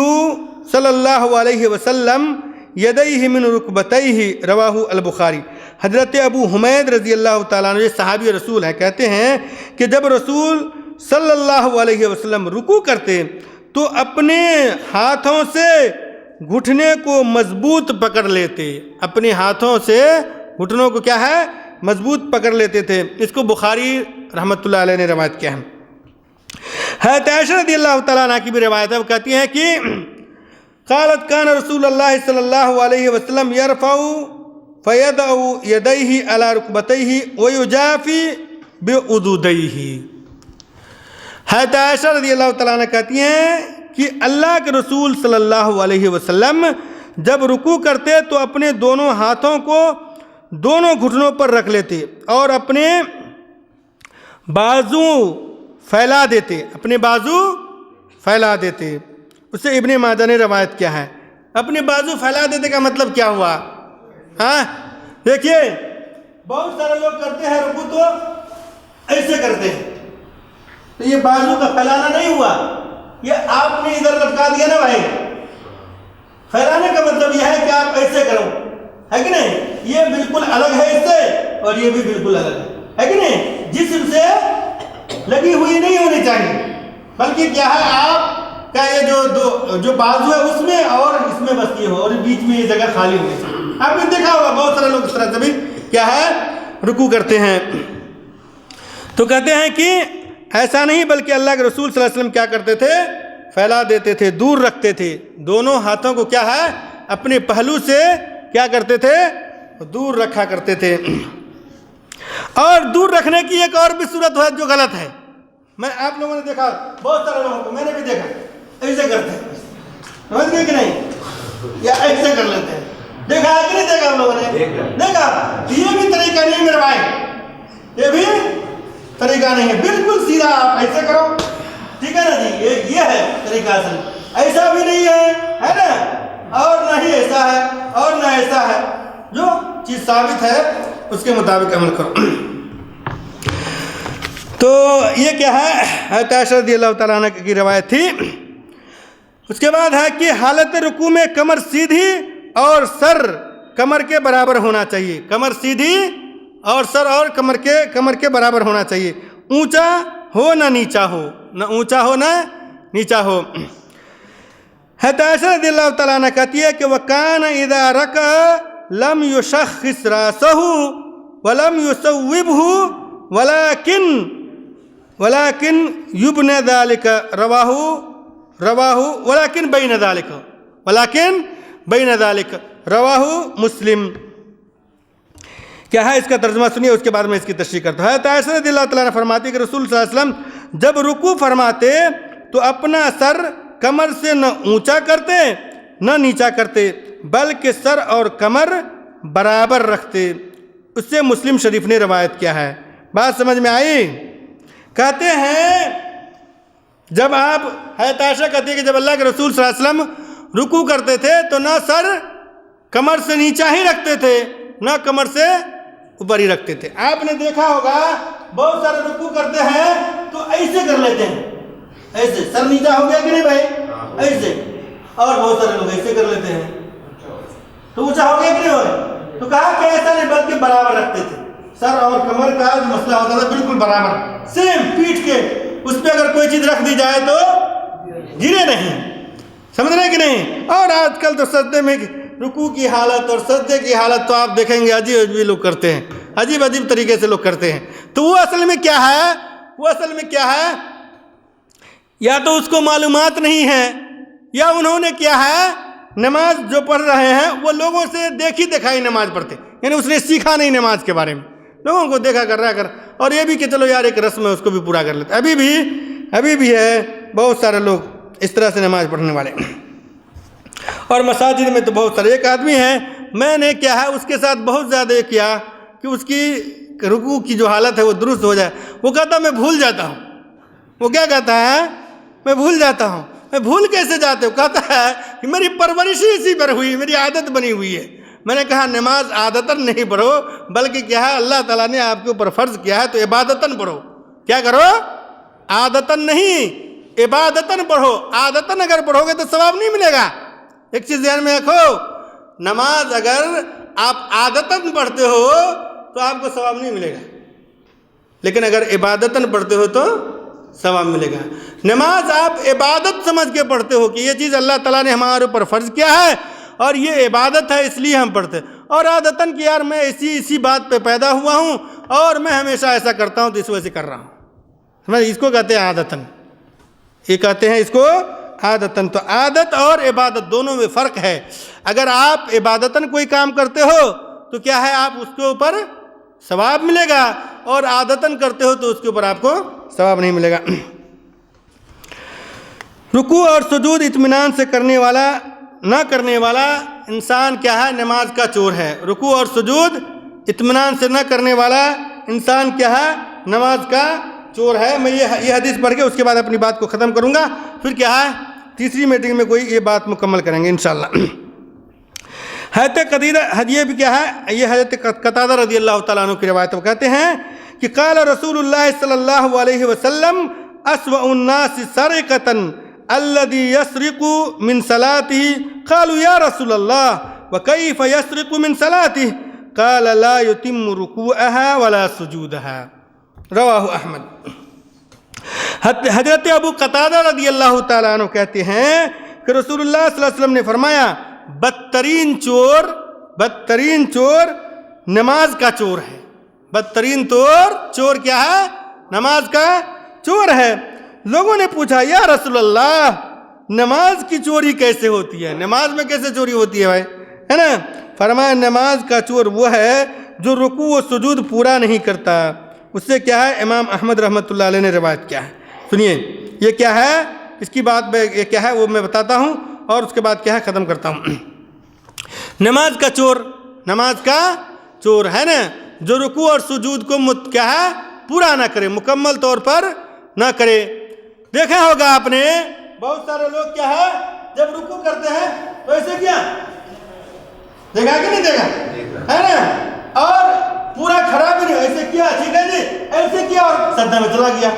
Speaker 2: صلی اللہ علیہ وسلم یدیہ من رکبتیہ، رواہ البخاری. حضرت ابو حمید رضی اللہ تعالیٰ عنہ صحابی رسول ہیں، کہتے ہیں کہ جب رسول صلی اللہ علیہ وسلم رکوع کرتے تو اپنے ہاتھوں سے گھٹنے کو مضبوط پکڑ لیتے. اپنے ہاتھوں سے گھٹنوں کو کیا ہے مضبوط پکڑ لیتے تھے. اس کو بخاری رحمۃ اللہ علیہ نے روایت کیا ہے. حضرت عائشہ رضی اللہ تعالیٰ عنہ کی بھی روایت ہے. وہ کہتی ہیں کہ قالت کان رسول اللہ صلی اللہ علیہ وسلم یرفع فیضع یدیہ علی رکبتیہ ویجافی بعضدیہ. حضرت عائشہ رضی اللہ تعالیٰ عنہ کہتی ہیں کہ اللہ کے رسول صلی اللہ علیہ وسلم جب رکوع کرتے تو اپنے دونوں ہاتھوں کو دونوں گھٹنوں پر رکھ لیتے اور اپنے بازو پھیلا دیتے. اپنے بازو پھیلا دیتے. اسے ابن ماجہ نے روایت کیا ہے. اپنے بازو پھیلا دیتے کا مطلب کیا ہوا؟ ہاں دیکھیے بہت سارے لوگ کرتے ہیں رکوع تو ایسے کرتے ہیں، تو یہ بازو کا پھیلانا نہیں ہوا، یہ آپ نے ادھر لٹکا دیا نا بھائی. پھیلانے کا مطلب یہ ہے کہ آپ ایسے کرو، ہے کہ نہیں؟ یہ بالکل الگ ہے اس سے، اور یہ بھی بالکل الگ ہے کہ نہیں؟ جسم سے لگی ہوئی نہیں ہونی چاہیے، بلکہ کیا ہے آپ کا یہ جو بازو ہے اس میں اور اس میں بس یہ ہو، اور بیچ میں یہ جگہ خالی ہونی چاہیے. آپ نے دیکھا ہوگا بہت سارے لوگ اس طرح سے بھی کیا ہے رکوع کرتے ہیں. تو کہتے ہیں کہ ایسا نہیں، بلکہ اللہ کے رسول صلی اللہ علیہ وسلم کیا کرتے تھے پھیلا دیتے تھے، دور رکھتے تھے. دونوں ہاتھوں کو کیا ہے اپنے پہلو سے کیا کرتے تھے دور رکھا کرتے تھے. اور دور رکھنے کی ایک اور بھی صورت ہے جو غلط ہے. میں آپ لوگوں نے دیکھا بہت سارے لوگوں کو، میں نے بھی دیکھا ایسے کرتے ہیں. سمجھ گئے کہ نہیں؟ یا ایسے کر لیتے ہیں. دیکھا ہے کہ نہیں دیکھا ہم لوگوں نے؟ دیکھا. یہ بھی طریقہ نہیں میرے بھائی، یہ بھی طریقہ نہیں ہے. بالکل سیدھا آپ ایسے کرو، ٹھیک ہے نا جی؟ یہ ہے طریقہ اصل. ایسا بھی نہیں ہے نا، اور نہ ہی ایسا ہے اور نہ ایسا ہے. جو چیز ثابت ہے اس کے مطابق عمل کرو. تو یہ کیا ہے حضرت عائشہ رضی اللہ تعالیٰ عنہ کی روایت تھی. اس کے بعد ہے کہ حالت رکوع میں کمر سیدھی اور سر کمر کے برابر ہونا چاہیے. کمر سیدھی اور سر اور کمر کے برابر ہونا چاہیے. اونچا ہو نہ نیچا ہو، نہ اونچا ہو نہ نیچا ہو. حضرت عائشہ رضی اللہ تعالیٰ عنہ کہتی ہے کہ وَكَانَ إِذَا رَكَعَ لَمْ يُشَخِّصْ رَأْسَهُ وَلَمْ يُصَوِّبْهُ وَلَكِنْ يُبْنَ ذَلِكَ رَوَاهُ وَلَكِنْ بَيْنَ ذَلِكَ رَوَاهُ مسلم. کیا ہے اس کا ترجمہ سنیے، اس کے بعد میں اس کی تشریح کرتا ہوں. حضرت عائشہ رضی اللہ تعالیٰ عنہ فرماتی کہ رسول صلی اللہ علیہ وسلم جب رکوع فرماتے تو اپنا سر کمر سے نہ اونچا کرتے نہ نیچا کرتے، بلکہ سر اور کمر برابر رکھتے. اس سے مسلم شریف نے روایت کیا ہے. بات سمجھ میں آئی؟ کہتے ہیں جب آپ حضرت عائشہ کہتی ہے کہ جب اللہ کے رسول صلی اللہ علیہ وسلم رکوع کرتے تھے تو نہ سر کمر سے نیچا ہی رکھتے تھے نہ کمر سے اوپر ہی رکھتے تھے. آپ نے دیکھا ہوگا بہت سارے رکوع کرتے ہیں تو ایسے کر لیتے ہیں، ایسے سر نیچا ہو گیا کہ نہیں بھائی، ایسے. اور بہت سارے لوگ ایسے کر لیتے ہیں تو اونچا ہو گیا کہ نہیں ہوئے. تو کہا کہ ایسا نہیں بلکہ برابر رکھتے تھے. سر اور کمر کا جو مسئلہ ہوتا تھا بالکل برابر، سیم پیٹھ کے اس پہ اگر کوئی چیز رکھ دی جائے تو گرے نہیں. سمجھ رہے کہ نہیں؟ اور آج کل تو سجدے میں رکوع کی حالت اور سجدے کی حالت تو آپ دیکھیں گے عجیب عجیب لوگ کرتے ہیں، عجیب عجیب طریقے سے لوگ کرتے ہیں. تو وہ اصل میں کیا ہے یا تو اس کو معلومات نہیں ہے، یا انہوں نے کیا ہے نماز جو پڑھ رہے ہیں وہ لوگوں سے دیکھی دکھائی نماز پڑھتے، یعنی اس نے سیکھا نہیں نماز کے بارے میں، لوگوں کو دیکھا کر رہا کر. اور یہ بھی کہ چلو یار ایک رسم ہے اس کو بھی پورا کر لیتے. ابھی بھی ہے بہت سارے لوگ اس طرح سے نماز پڑھنے والے، اور مساجد میں تو بہت سارے. ایک آدمی ہے، میں نے کیا ہے اس کے ساتھ بہت زیادہ کیا کہ اس کی رکوع کی جو حالت ہے وہ درست ہو جائے. وہ کہتا میں بھول جاتا ہوں. وہ کیا کہتا ہے؟ میں بھول جاتا ہوں. میں بھول کیسے جاتے ہوں؟ کہتا ہے کہ میری پرورش ہی اسی پر ہوئی، میری عادت بنی ہوئی ہے. میں نے کہا نماز عادتاً نہیں پڑھو، بلکہ کیا ہے اللہ تعالیٰ نے آپ کے اوپر فرض کیا ہے تو عبادتاً پڑھو. کیا کرو؟ عادتاً نہیں، عبادتاً پڑھو. عادتاً اگر پڑھو گے تو ثواب نہیں ملے گا. ایک چیز ذہن میں رکھو، نماز اگر آپ عادتاً پڑھتے ہو تو آپ کو ثواب نہیں ملے گا، لیکن اگر عبادتاً پڑھتے ہو تو ثواب ملے گا. نماز آپ عبادت سمجھ کے پڑھتے ہو کہ یہ چیز اللہ تعالیٰ نے ہمارے اوپر فرض کیا ہے اور یہ عبادت ہے اس لیے ہم پڑھتے، اور عادتاً کہ یار میں اسی بات پہ پیدا ہوا ہوں اور میں ہمیشہ ایسا کرتا ہوں تو اس وجہ سے کر رہا ہوں. اس کو کہتے ہیں عادتاً. یہ کہتے ہیں اس کو عادتاً. تو عادت اور عبادت دونوں میں فرق ہے. اگر آپ عبادتاً کوئی کام کرتے ہو تو کیا ہے آپ اس کے اوپر ثواب ملے گا، اور عادتاً کرتے ہو تو اس کے اوپر آپ کو ثواب نہیں ملے گا. رکوع اور سجود اطمینان سے نہ کرنے والا انسان کیا ہے؟ نماز کا چور ہے. رکوع اور سجود اطمینان سے نہ کرنے والا انسان کیا ہے؟ نماز کا چور ہے. میں یہ حدیث پڑھ کے اس کے بعد اپنی بات کو ختم کروں گا، پھر کیا ہے تیسری میٹنگ میں کوئی یہ بات مکمل کریں گے انشاءاللہ. یہ بھی کیا ہے؟ یہ حضرت قتادہ رضی اللہ تعالیٰ عنہ کی روایت. وہ کہتے ہیں کہ قال رسول اللہ صلی اللہ علیہ وسلم اسوأ الناس سرقة الذي يسرق من صلاته قالوا يا رسول الله وكيف يسرق من صلاته قال لا يتم ركوعها ولا سجودها. رواہ احمد. حضرت ابو قتادہ رضی اللہ تعالیٰ عنہ کہتے ہیں کہ رسول اللہ صلی اللہ علیہ وسلم نے فرمایا بدترین چور نماز کا چور ہے. بدترین چور کیا ہے؟ نماز کا چور ہے. لوگوں نے پوچھا یا رسول اللہ نماز کی چوری کیسے ہوتی ہے؟ نماز میں کیسے چوری ہوتی ہے بھائی، ہے نا؟ فرمایا نماز کا چور وہ ہے جو رکوع و سجود پورا نہیں کرتا. اس سے کیا ہے امام احمد رحمۃ اللہ علیہ نے روایت کیا ہے. سنیے یہ کیا ہے، اس کی بات یہ کیا ہے وہ میں بتاتا ہوں اور اس کے بعد کیا ہے ختم کرتا ہوں. نماز کا چور ہے نا جو رکوع اور سجود کو کیا ہے پورا نہ کرے، مکمل طور پر نہ کرے. دیکھا ہوگا آپ نے بہت سارے لوگ کیا ہے جب رکوع کرتے ہیں تو ایسے کیا دیکھا کہ نہیں دیکھا ہے نا، اور پورا کھڑا بھی نہیں، ایسے کیا ٹھیک ہے جی ایسے کیا اور سجدہ میں چلا گیا،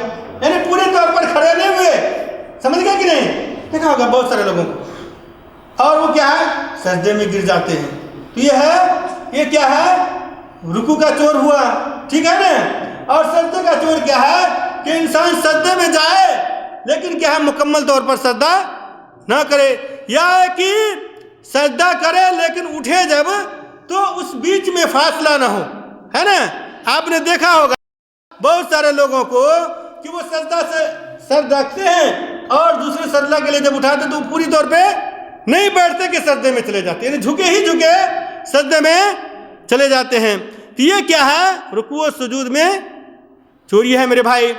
Speaker 2: یعنی پورے طور پر کھڑے نہیں ہوئے. سمجھ گیا کہ نہیں؟ دیکھا ہوگا بہت سارے لوگوں کو، اور وہ کیا ہے سجدے میں گر جاتے ہیں. تو یہ کیا ہے رکوع کا چور ہوا، ٹھیک ہے نا. اور سجدے کا چور کیا ہے کہ انسان سجدے میں جائے لیکن کیا ہے مکمل طور پر سجدہ نہ کرے، یا کہ سجدہ کرے لیکن اٹھے جب تو اس بیچ میں فاصلہ نہ ہو، ہے نا. آپ نے دیکھا ہوگا بہت سارے لوگوں کو کہ وہ سجدہ سے سر رکھتے ہیں اور دوسرے سجدہ کے لیے جب اٹھاتے تو پوری طور پہ نہیں بیٹھتے کہ سجدے میں چلے جاتے، یعنی جھکے سجدے میں چلے جاتے ہیں. تو یہ کیا ہے رکوع و سجود میں چوری ہے میرے بھائی.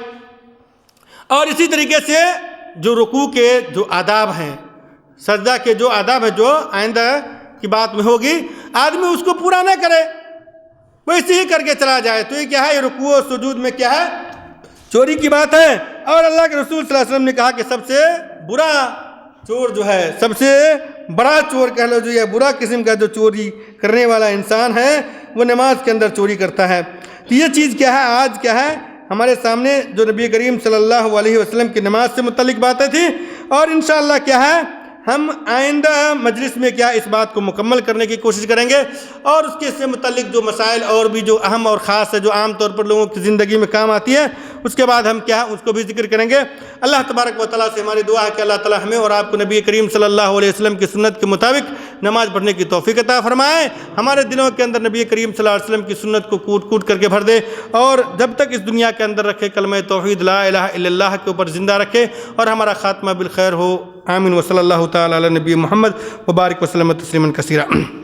Speaker 2: اور اسی طریقے سے جو رکوع کے جو آداب ہیں، سجدہ کے جو آداب ہیں جو آئندہ کی بات میں ہوگی، آدمی اس کو پورا نہ کرے، وہ اسی ہی کر کے چلا جائے تو یہ کیا ہے یہ رکوع و سجود میں کیا ہے چوری کی بات ہے. اور اللہ کے رسول صلی اللہ علیہ وسلم نے کہا کہ سب سے برا چور جو ہے، سب سے بڑا چور کہہ لو جو یہ برا قسم کا جو چوری کرنے والا انسان ہے وہ نماز کے اندر چوری کرتا ہے. تو یہ چیز کیا ہے آج کیا ہے ہمارے سامنے جو نبی کریم صلی اللہ علیہ وسلم کی نماز سے متعلق باتیں تھیں، اور انشاءاللہ کیا ہے ہم آئندہ مجلس میں کیا اس بات کو مکمل کرنے کی کوشش کریں گے، اور اس کے سے متعلق جو مسائل اور بھی جو اہم اور خاص ہے جو عام طور پر لوگوں کی زندگی میں کام آتی ہے اس کے بعد ہم کیا اس کو بھی ذکر کریں گے. اللہ تبارک و تعالیٰ سے ہماری دعا ہے کہ اللہ تعالیٰ ہمیں اور آپ کو نبی کریم صلی اللہ علیہ وسلم کی سنت کے مطابق نماز پڑھنے کی توفیق عطا فرمائے، ہمارے دلوں کے اندر نبی کریم صلی اللہ علیہ وسلم کی سنت کو کوٹ کر کے بھر دے، اور جب تک اس دنیا کے اندر رکھے کلمہ توحید لا الہ الا اللہ کے اوپر زندہ رکھے اور ہمارا خاتمہ بالخیر ہو. آمین. وصلی اللہ تعالی علی نبی محمد وبارک وسلم تسلیما کثیرا.